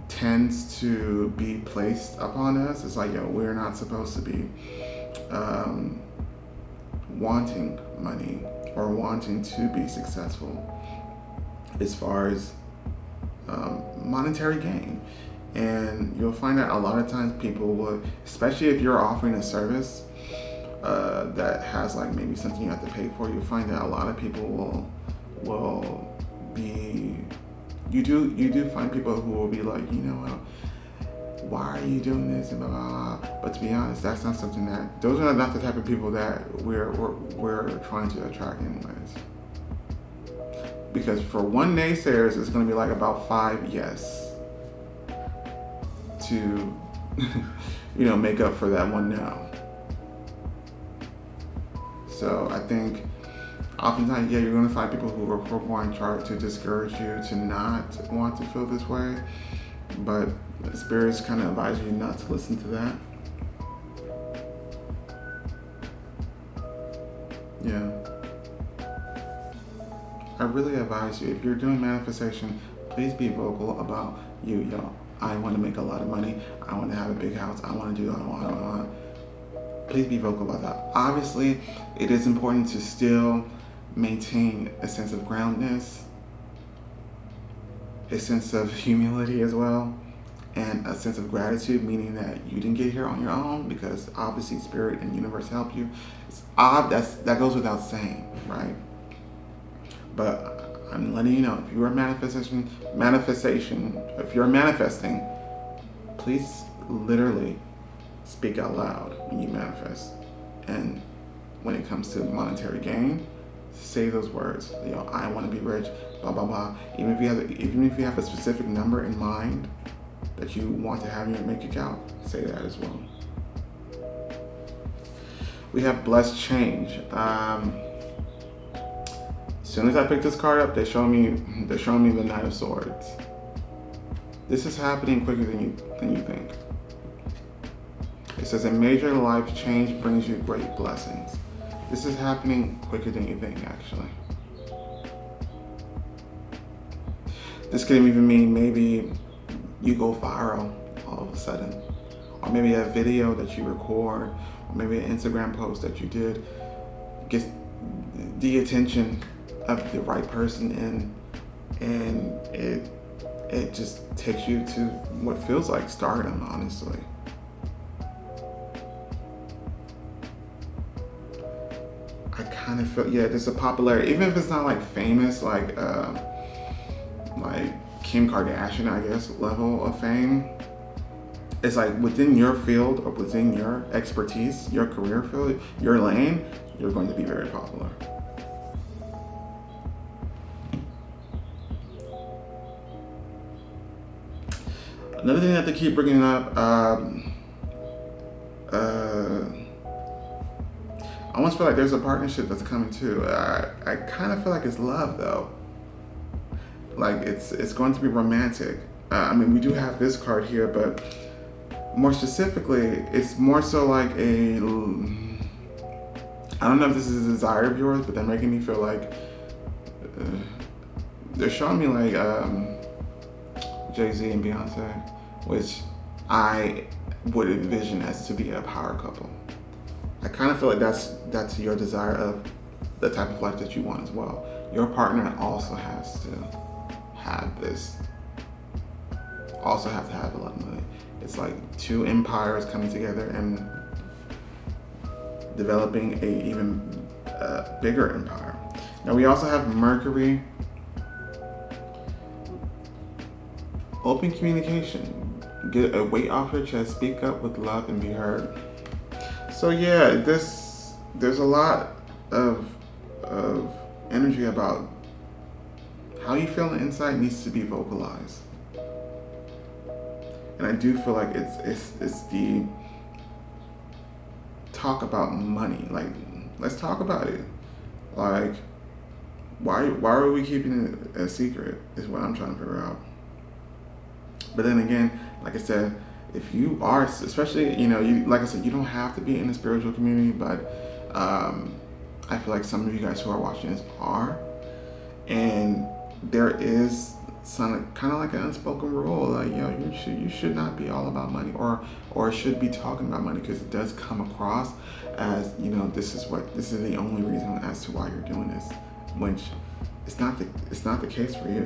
tends to be placed upon us. It's like, we're not supposed to be wanting money or wanting to be successful as far as monetary gain. And you'll find that a lot of times people will, especially if you're offering a service that has like maybe something you have to pay for, you'll find that a lot of people will be, you do find people who will be like, why are you doing this, and blah, blah, blah. But to be honest, that's not something those are not the type of people that we're trying to attract anyways. Because for one naysayers, it's going to be like about 5 yes to, make up for that one no. So I think oftentimes, you're going to find people who are going to try to discourage you to not want to feel this way, but the spirits kind of advise you not to listen to that. Yeah. I really advise you, if you're doing manifestation, please be vocal about I want to make a lot of money. I want to have a big house. I want to do Please be vocal about that. Obviously, it is important to still maintain a sense of groundedness, a sense of humility as well, and a sense of gratitude, meaning that you didn't get here on your own, because obviously spirit and universe help you. That goes without saying, right? But I'm letting you know, if you are manifesting, if you're manifesting, please literally speak out loud when you manifest. And when it comes to monetary gain, say those words. I want to be rich, blah blah blah. Even if you have a specific number in mind that you want to have in your bank account, say that as well. We have blessed change. As soon as I picked this card up, they're showing me the Knight of Swords. This is happening quicker than you think. It says a major life change brings you great blessings. This is happening quicker than you think, actually. This could even mean maybe you go viral all of a sudden, or maybe a video that you record, or maybe an Instagram post that you did gets the attention of the right person, and it just takes you to what feels like stardom, honestly. I kind of feel, there's a popularity, even if it's not like famous, like Kim Kardashian, I guess, level of fame. It's like within your field or within your expertise, your career field, your lane, you're going to be very popular. Another thing that they keep bringing up, I almost feel like there's a partnership that's coming too. I kind of feel like it's love though. Like it's going to be romantic. We do have this card here, but more specifically, it's more so like I don't know if this is a desire of yours, but they're making me feel like they're showing me like Jay-Z and Beyonce. which I would envision as to be a power couple. I kind of feel like that's your desire of the type of life that you want as well. Your partner also has to have this, also have to have a lot of money. It's like two empires coming together and developing a even bigger empire. Now we also have Mercury. Open communication. Get a weight off your chest. Speak up with love and be heard. So yeah, there's a lot of energy about how you feel on the inside needs to be vocalized. And I do feel like it's the talk about money. Like, let's talk about it. Like, why are we keeping it a secret is what I'm trying to figure out. But then again, like I said, if you are, especially, like I said, you don't have to be in the spiritual community, but I feel like some of you guys who are watching this are. And there is some kind of like an unspoken rule, like, you should not be all about money or should be talking about money, because it does come across as, this is the only reason as to why you're doing this, which it's not the case for you.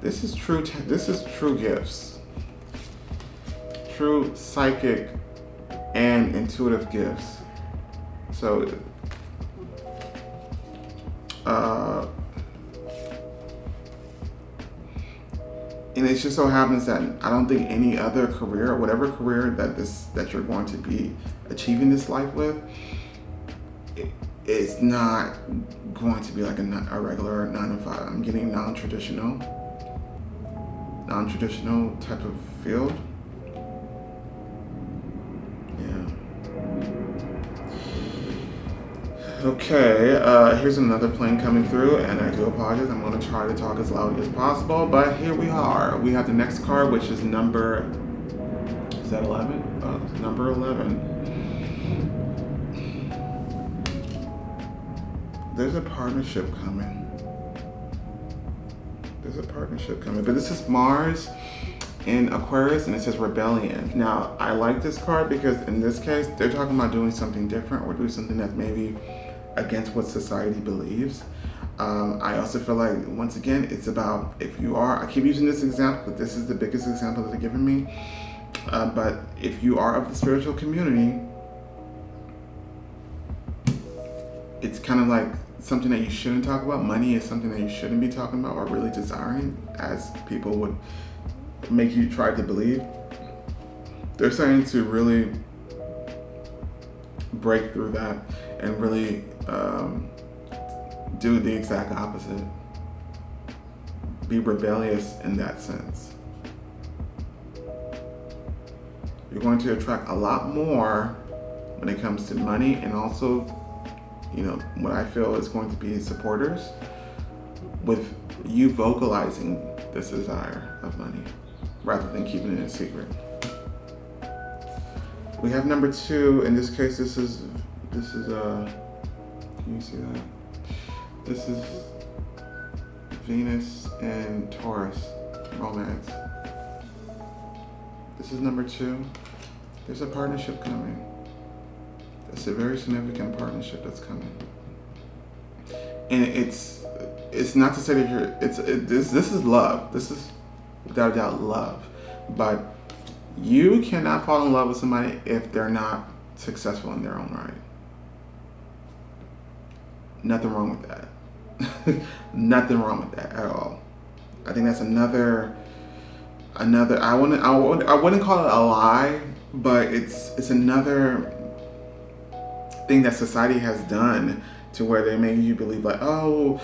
This is true gifts. True psychic and intuitive gifts. So, and it just so happens that I don't think any other career, whatever career that you're going to be achieving this life with, it's not going to be like a regular 9 to 5. I'm getting non-traditional type of field. Okay, here's another plane coming through, and I do apologize. I'm going to try to talk as loudly as possible, but here we are. We have the next card, which is number, is that 11? Number 11. There's a partnership coming. But this is Mars in Aquarius, and it says rebellion. Now, I like this card because in this case, they're talking about doing something different or doing something that's maybe against what society believes. I also feel like, once again, it's about, if you are, I keep using this example, but this is the biggest example that they're giving me. But if you are of the spiritual community, it's kind of like something that you shouldn't talk about. Money is something that you shouldn't be talking about or really desiring, as people would make you try to believe. They're saying to really break through that and really do the exact opposite. Be rebellious in that sense. You're going to attract a lot more when it comes to money, and also, what I feel is going to be supporters with you vocalizing this desire of money rather than keeping it a secret. We have number 2. In this case, this is can you see that? This is Venus and Taurus, romance. This is number 2. There's a partnership coming. It's a very significant partnership that's coming. And it's not to say that this is love. This is without a doubt love. But you cannot fall in love with somebody if they're not successful in their own right. Nothing wrong with that. Nothing wrong with that at all. I think that's another. I wouldn't call it a lie, but it's another thing that society has done to where they make you believe like, oh,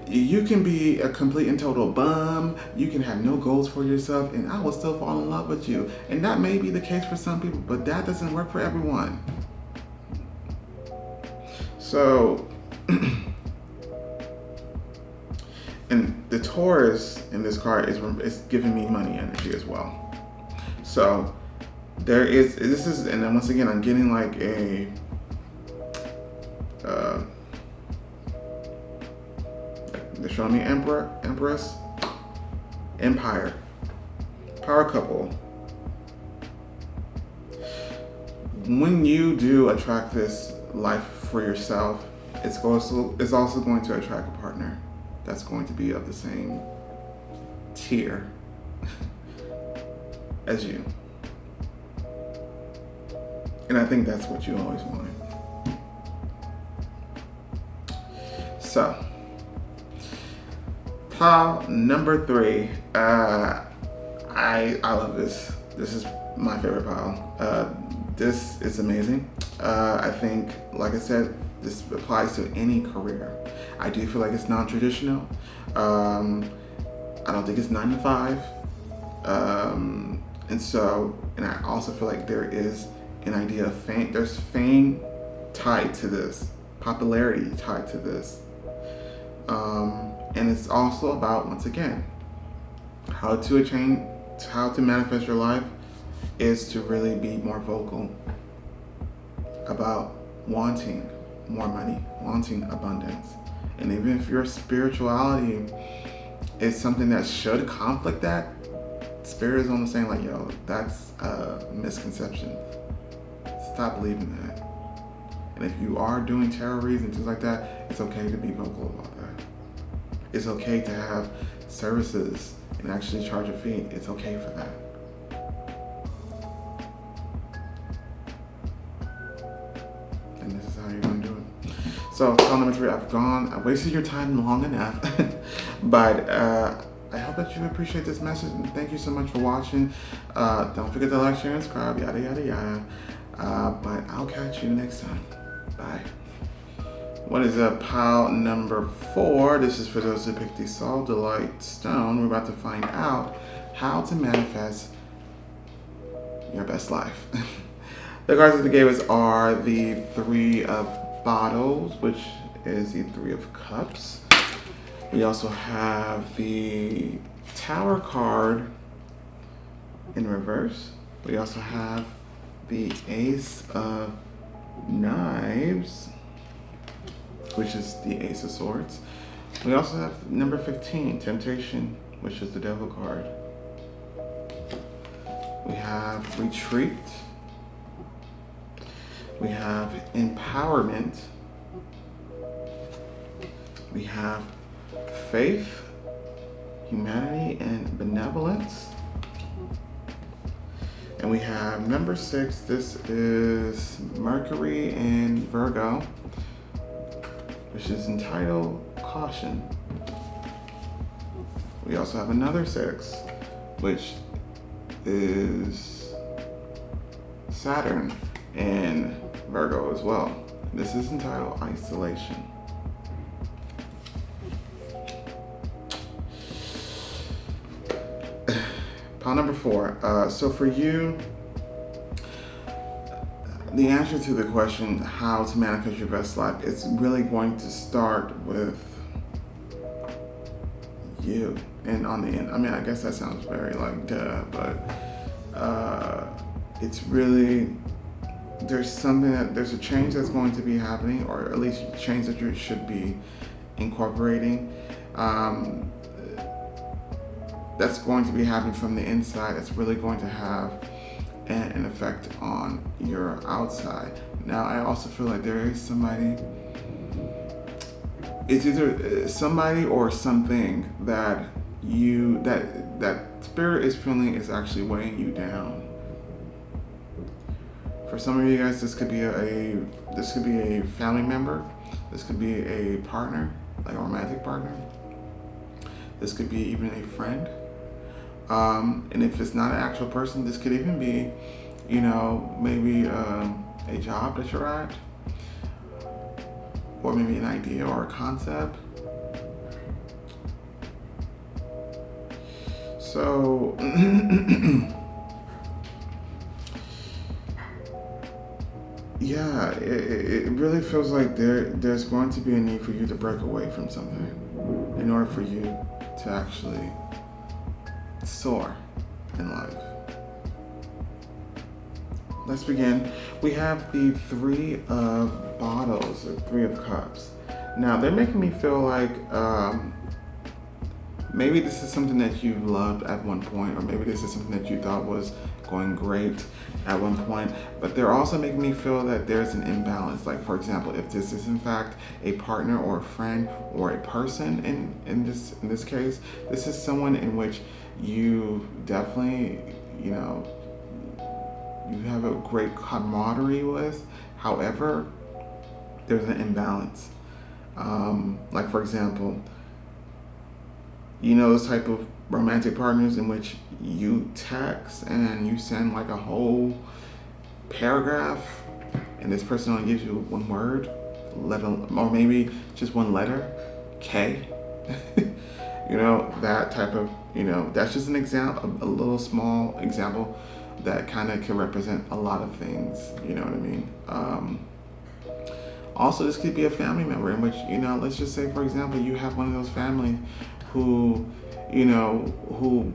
you can be a complete and total bum, you can have no goals for yourself, and I will still fall in love with you. And that may be the case for some people, but that doesn't work for everyone. So, and the Taurus in this card is giving me money energy as well. So this is, and then once again, I'm getting like they're showing me Empress, Empire. Power couple. When you do attract this life for yourself, it's also going to attract a partner that's going to be of the same tier as you. And I think that's what you always want. So, pile number 3. I love this. This is my favorite pile. This is amazing. I think, like I said, this applies to any career. I do feel like it's non-traditional. I don't think it's 9 to 5. And I also feel like there is an idea of fame. There's fame tied to this, popularity tied to this. And it's also about, once again, how to manifest your life is to really be more vocal about wanting more money, wanting abundance. And even if your spirituality is something that should conflict that, Spirit is almost saying like, yo, that's a misconception. Stop believing that. And if you are doing tarot readings and things like that, it's okay to be vocal about that. It's okay to have services and actually charge a fee. It's okay for that. And this is how you're gonna do it. So, call number 3, I wasted your time long enough. But I hope that you appreciate this message, and thank you so much for watching. Don't forget to like, share, and subscribe, yada, yada, yada. But I'll catch you next time. Bye. What is pile number 4? This is for those who picked the Soul Delight Stone. We're about to find out how to manifest your best life. The cards that they gave us are the 3 of Bottles, which is the 3 of Cups. We also have the Tower card in reverse. We also have the Ace of Knives, which is the Ace of Swords. We also have number 15, Temptation, which is the Devil card. We have Retreat. We have Empowerment. We have Faith, Humanity, and Benevolence. And we have number 6. This is Mercury and Virgo, which is entitled Caution. We also have another 6, which is Saturn and Virgo as well. This is entitled Isolation. Pile number 4. So for you, the answer to the question, how to manifest your best life, is really going to start with you. And on the end, I mean, I guess that sounds very like duh, but it's really, there's a change that's going to be happening, or at least a change that you should be incorporating. That's going to be happening from the inside. It's really going to have an effect on your outside. Now, I also feel like there is somebody, it's either somebody or something that that Spirit is feeling is actually weighing you down. For some of you guys, this could be a family member. This could be a partner, like a romantic partner. This could be even a friend. And if it's not an actual person, this could even be, maybe a job that you're at, or maybe an idea or a concept. So, yeah, it really feels like there's going to be a need for you to break away from something in order for you to actually soar in life. Let's begin. We have the 3 of Bottles, or 3 of Cups. Now, they're making me feel like maybe this is something that you loved at one point, or maybe this is something that you thought was going great at one point, but they're also making me feel that there's an imbalance. Like, for example, if this is in fact a partner or a friend or a person in this case, this is someone in which you definitely, you know, you have a great camaraderie with. However, there's an imbalance. Like, for example, you know, those type of romantic partners in which you text and you send like a whole paragraph, and this person only gives you one word, or maybe just one letter, K. You know, that type of, you know, that's just an example, a little small example that kind of can represent a lot of things. You know what I mean? Also, this could be a family member in which, you know, let's just say, for example, you have one of those families who, you know, who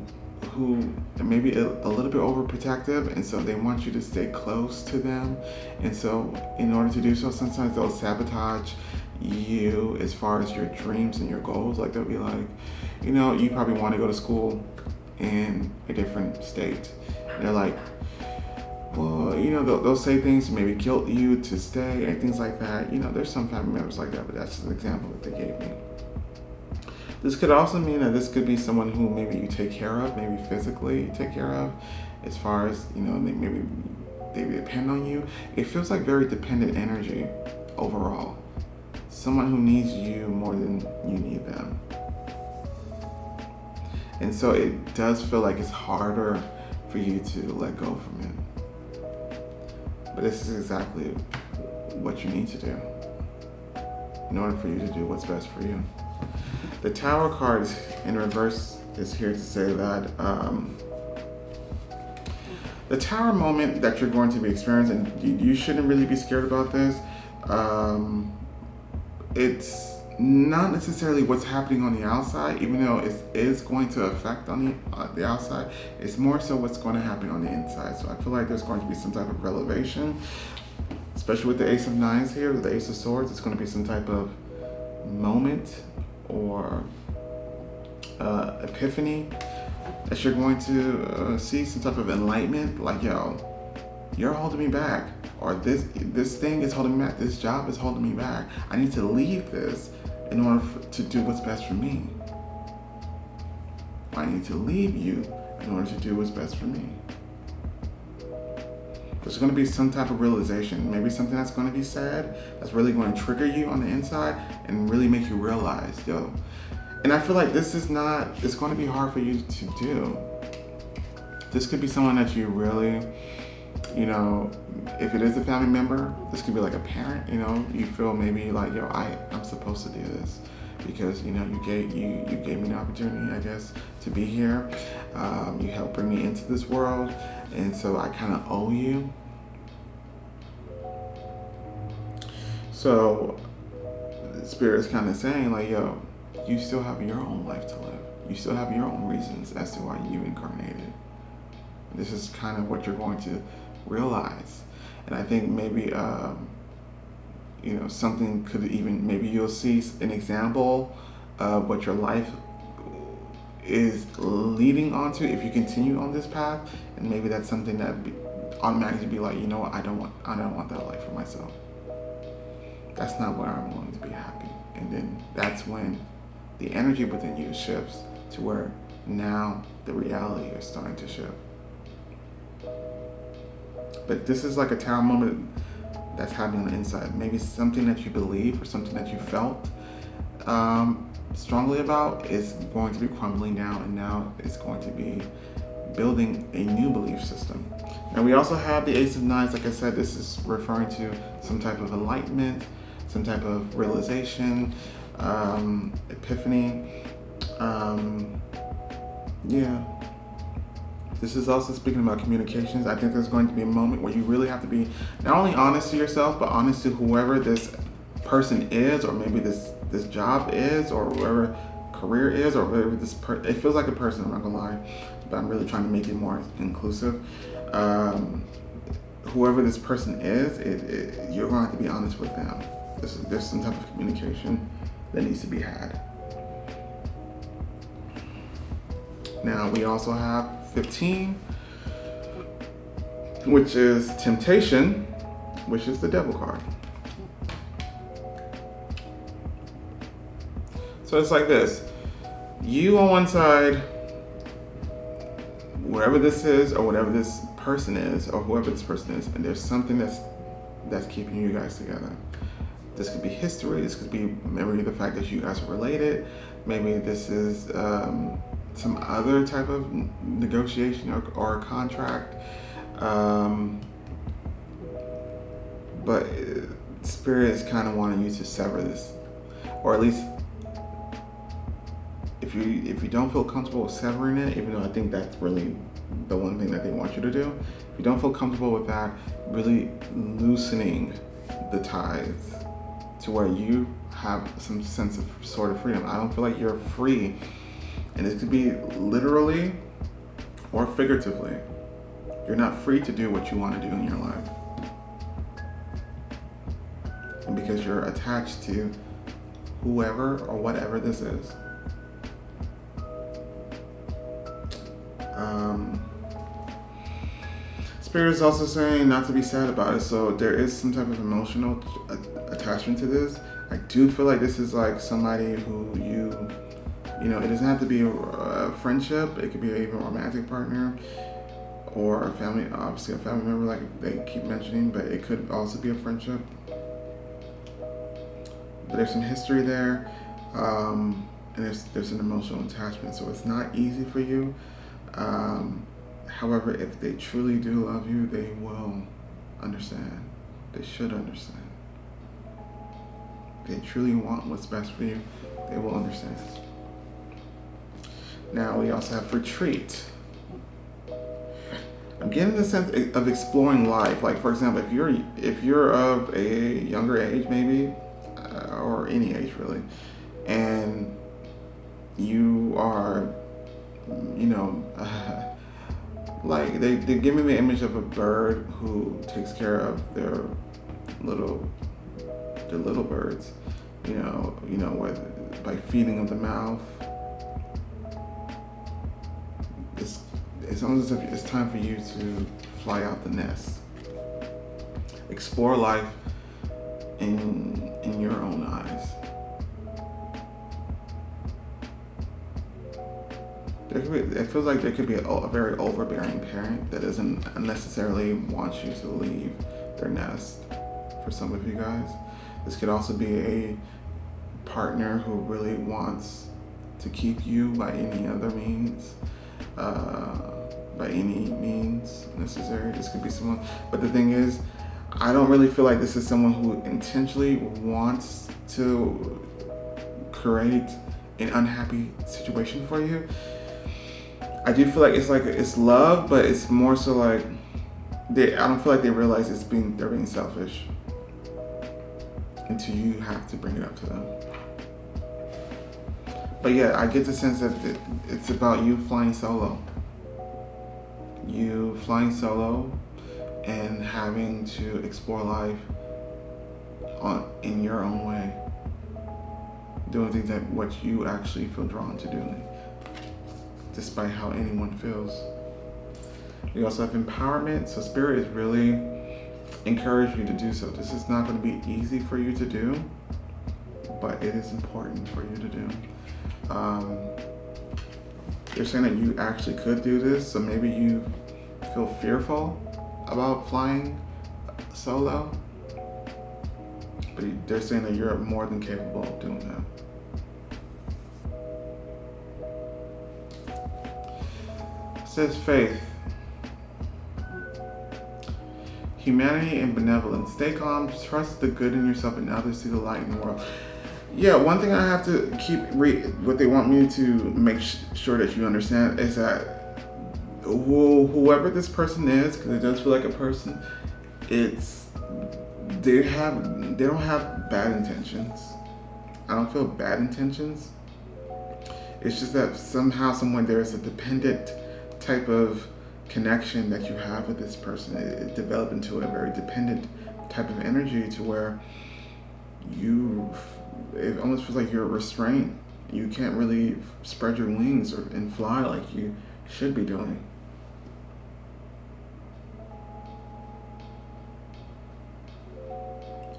maybe a little bit overprotective, and so they want you to stay close to them, and so in order to do so, sometimes they'll sabotage you as far as your dreams and your goals. Like, they'll be like, you know, you probably want to go to school in a different state. And they're like, well, you know, they'll say things to maybe guilt you to stay and things like that. You know, there's some family members like that, but that's just an example that they gave me. This could also mean that this could be someone who maybe you take care of, maybe physically take care of, as far as, you know, maybe they depend on you. It feels like very dependent energy overall. Someone who needs you more than you need them. And so it does feel like it's harder for you to let go from it. But this is exactly what you need to do in order for you to do what's best for you. The Tower card in reverse is here to say that the Tower moment that you're going to be experiencing, you shouldn't really be scared about this. It's not necessarily what's happening on the outside, even though it is going to affect on the outside. It's more so what's going to happen on the inside. So I feel like there's going to be some type of revelation, especially with the Ace of Nines here, with the Ace of Swords. It's going to be some type of moment or epiphany that you're going to see, some type of enlightenment. Like, yo, you're holding me back, or this thing is holding me back, this job is holding me back. I need to leave this in order to do what's best for me. I need to leave you in order to do what's best for me. There's going to be some type of realization, maybe something that's going to be said that's really going to trigger you on the inside and really make you realize, yo. And I feel like it's going to be hard for you to do. This could be someone that you really, you know, if it is a family member, this could be like a parent, you know, you feel maybe like, yo, I'm supposed to do this because, you know, you gave me the opportunity, I guess, to be here. You helped bring me into this world, and so I kind of owe you. So the Spirit is kind of saying, like, yo, you still have your own life to live. You still have your own reasons as to why you incarnated. This is kind of what you're going to realize. And I think maybe, you know, something could even, maybe you'll see an example of what your life is leading onto if you continue on this path. And maybe that's something that automatically be like, you know what, I don't want that life for myself. That's not where I'm going to be happy. And then that's when the energy within you shifts to where now the reality is starting to shift. But this is like a Tower moment that's happening on the inside. Maybe something that you believe or something that you felt strongly about is going to be crumbling down, and now it's going to be building a new belief system. Now we also have the Ace of Nines. Like I said, this is referring to some type of enlightenment, some type of realization, epiphany. Yeah. This is also speaking about communications. I think there's going to be a moment where you really have to be not only honest to yourself, but honest to whoever this person is, or maybe this job is, or whatever career is, or whatever it feels like a person, I'm not gonna lie, but I'm really trying to make it more inclusive. Whoever this person is, you're going to have to be honest with them. There's some type of communication that needs to be had. Now we also have 15, which is temptation, which is the devil card. So it's like this. You on one side, wherever this is, or whatever this person is, or whoever this person is, and there's something that's keeping you guys together. This could be history, this could be maybe the fact that you guys are related, maybe this is some other type of negotiation or contract. But Spirit is kind of wanting you to sever this, or at least if you don't feel comfortable with severing it, even though I think that's really the one thing that they want you to do, if you don't feel comfortable with that, really loosening the ties to where you have some sense of sort of freedom. I don't feel like you're free, and this could be literally or figuratively. You're not free to do what you want to do in your life, and because you're attached to whoever or whatever this is. Spirit is also saying not to be sad about it, so there is some type of emotional attachment to this. I do feel like this is like somebody who you know, it doesn't have to be a friendship. It could be even a romantic partner or a family, obviously a family member, like they keep mentioning, but it could also be a friendship. But there's some history there, and there's an emotional attachment, so it's not easy for you. However, if they truly do love you, they will understand. They should understand. If they truly want what's best for you, they will understand. Now we also have retreat. I'm getting the sense of exploring life. Like, for example, if you're of a younger age, maybe, or any age really, and you are, you know, like they give me the image of a bird who takes care of their little birds, you know, by feeding them the mouth. It's almost as if it's time for you to fly out the nest, explore life in your own eyes. It feels like there could be a very overbearing parent that doesn't necessarily want you to leave their nest. For some of you guys, this could also be a partner who really wants to keep you by any other means, by any means necessary. This could be someone, but the thing is, I don't really feel like this is someone who intentionally wants to create an unhappy situation for you. I do feel like it's love, but it's more so like I don't feel like they realize they're being selfish until you have to bring it up to them. But yeah, I get the sense that it's about you flying solo. You flying solo and having to explore life in your own way, doing things that what you actually feel drawn to doing, despite how anyone feels. We also have empowerment. So Spirit is really encouraging you to do so. This is not going to be easy for you to do, but it is important for you to do. They're saying that you actually could do this, so maybe you feel fearful about flying solo, but they're saying that you're more than capable of doing that. It says faith, humanity, and benevolence. Stay calm, trust the good in yourself and others, see the light in the world. Yeah, one thing I have to what they want me to make sure that you understand is that whoever this person is, because it does feel like a person, they don't have bad intentions. I don't feel bad intentions. It's just that somehow, somewhere, there's a dependent type of connection that you have with this person. It developed into a very dependent type of energy to where it almost feels like you're restrained You can't really spread your wings and fly like you should be doing.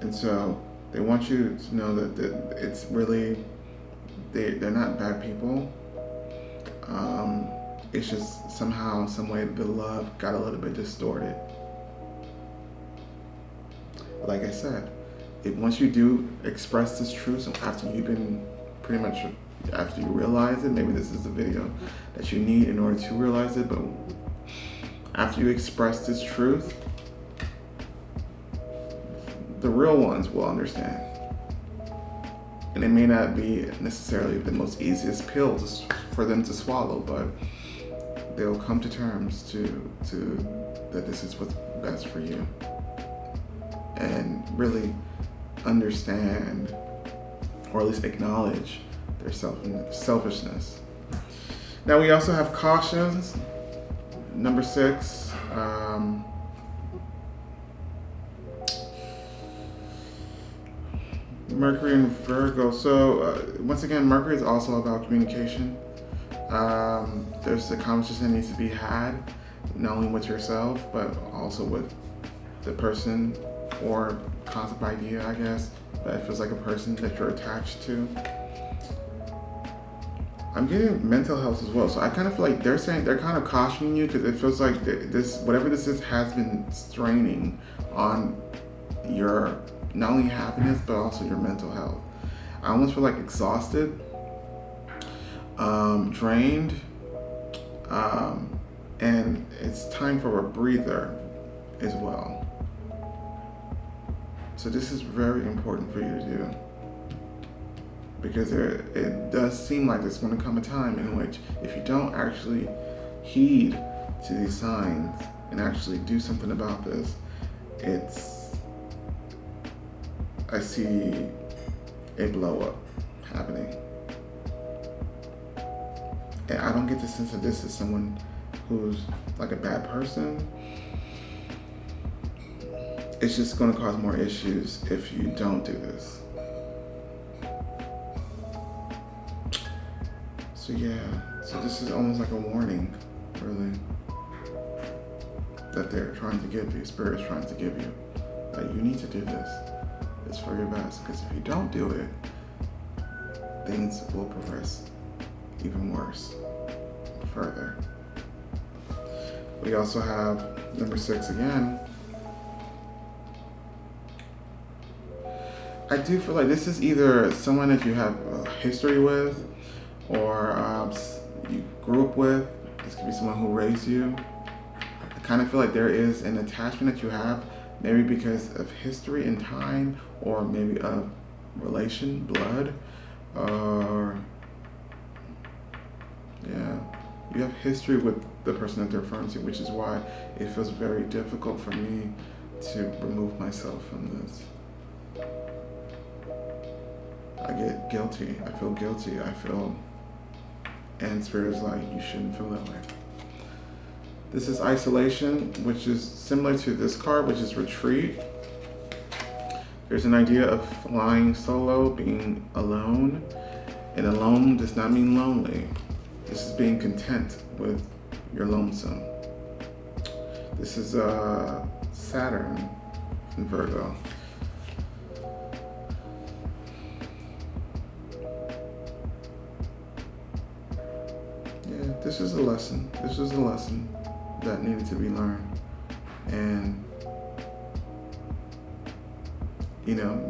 And so they want you to know that it's really, they're not bad people. It's just somehow, some way, the love got a little bit distorted. Like I said, once you do express this truth, after you've been pretty much, after you realize it, maybe this is the video that you need in order to realize it, but after you express this truth, the real ones will understand. And it may not be necessarily the most easiest pill for them to swallow, but they'll come to terms to that this is what's best for you, and really understand, or at least acknowledge, their selfishness. Now we also have cautions. Number 6. Mercury and Virgo. So once again, Mercury is also about communication. There's a conversation that needs to be had, not only with yourself, but also with the person or concept, idea, I guess, but it feels like a person that you're attached to. I'm getting mental health as well. So I kind of feel like they're kind of cautioning you, because it feels like this, whatever this is, has been straining on your not only happiness, but also your mental health. I almost feel like exhausted, drained, and it's time for a breather as well. So this is very important for you to do, because it does seem like there's going to come a time in which, if you don't actually heed to these signs and actually do something about this, I see a blow up happening. And I don't get the sense that this is someone who's like a bad person. It's just going to cause more issues if you don't do this. So yeah, so this is almost like a warning, really, that they're trying to give you, Spirit's trying to give you, that you need to do this. It's for your best, because if you don't do it, things will progress even worse, further. We also have number 6 again. I do feel like this is either someone that you have a history with, or you grew up with. This could be someone who raised you. I kind of feel like there is an attachment that you have, maybe because of history and time, or maybe of relation, blood, or you have history with the person that they're referring to, which is why it feels very difficult for me to remove myself from this. I get guilty. I feel guilty. And Spirit is like, you shouldn't feel that way. This is isolation, which is similar to this card, which is retreat. There's an idea of flying solo, being alone. And alone does not mean lonely. This is being content with your lonesome. This is Saturn in Virgo. Yeah, this is a lesson. This is a lesson that needed to be learned. And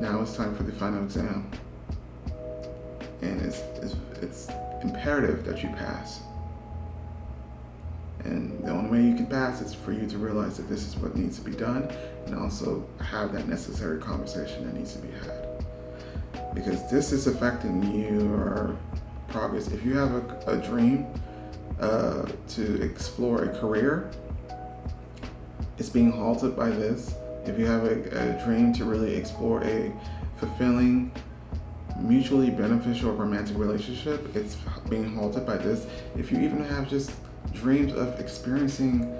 now it's time for the final exam. And it's imperative that you pass. And the only way you can pass is for you to realize that this is what needs to be done, and also have that necessary conversation that needs to be had. Because this is affecting your progress. If you have a dream to explore a career, it's being halted by this. If you have a dream to really explore a fulfilling, mutually beneficial romantic relationship, it's being halted by this. If you even have just dreams of experiencing,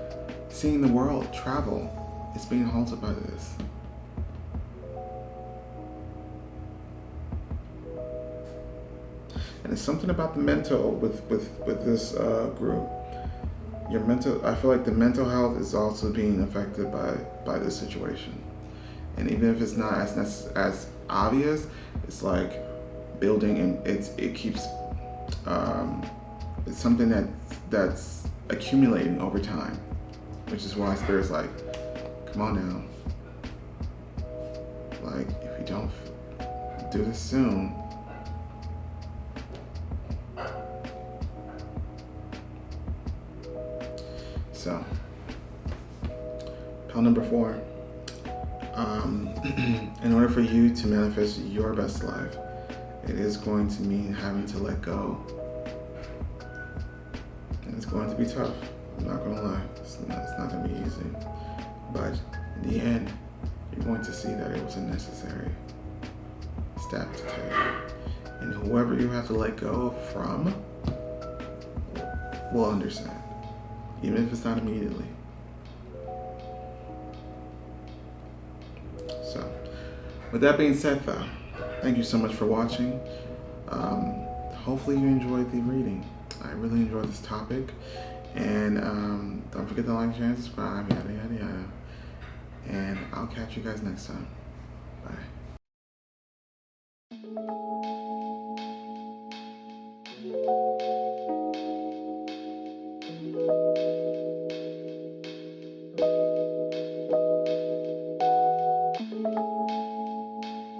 seeing the world, travel, it's being halted by this. And it's something about the mental with this group. Your mental, I feel like the mental health is also being affected by this situation. And even if it's not as obvious, it's like building, and it keeps it's something that's accumulating over time, which is why Spirit's like, come on now, like if you don't do this soon. So, pill number 4. In order for you to manifest your best life, it is going to mean having to let go. And it's going to be tough. I'm not going to lie. It's not going to be easy. But in the end, you're going to see that it was a necessary step to take. And whoever you have to let go from will understand, even if it's not immediately. So, with that being said, though, thank you so much for watching. Hopefully you enjoyed the reading. I really enjoyed this topic. And don't forget to like, share, and subscribe, yada, yada, yada. And I'll catch you guys next time. Bye.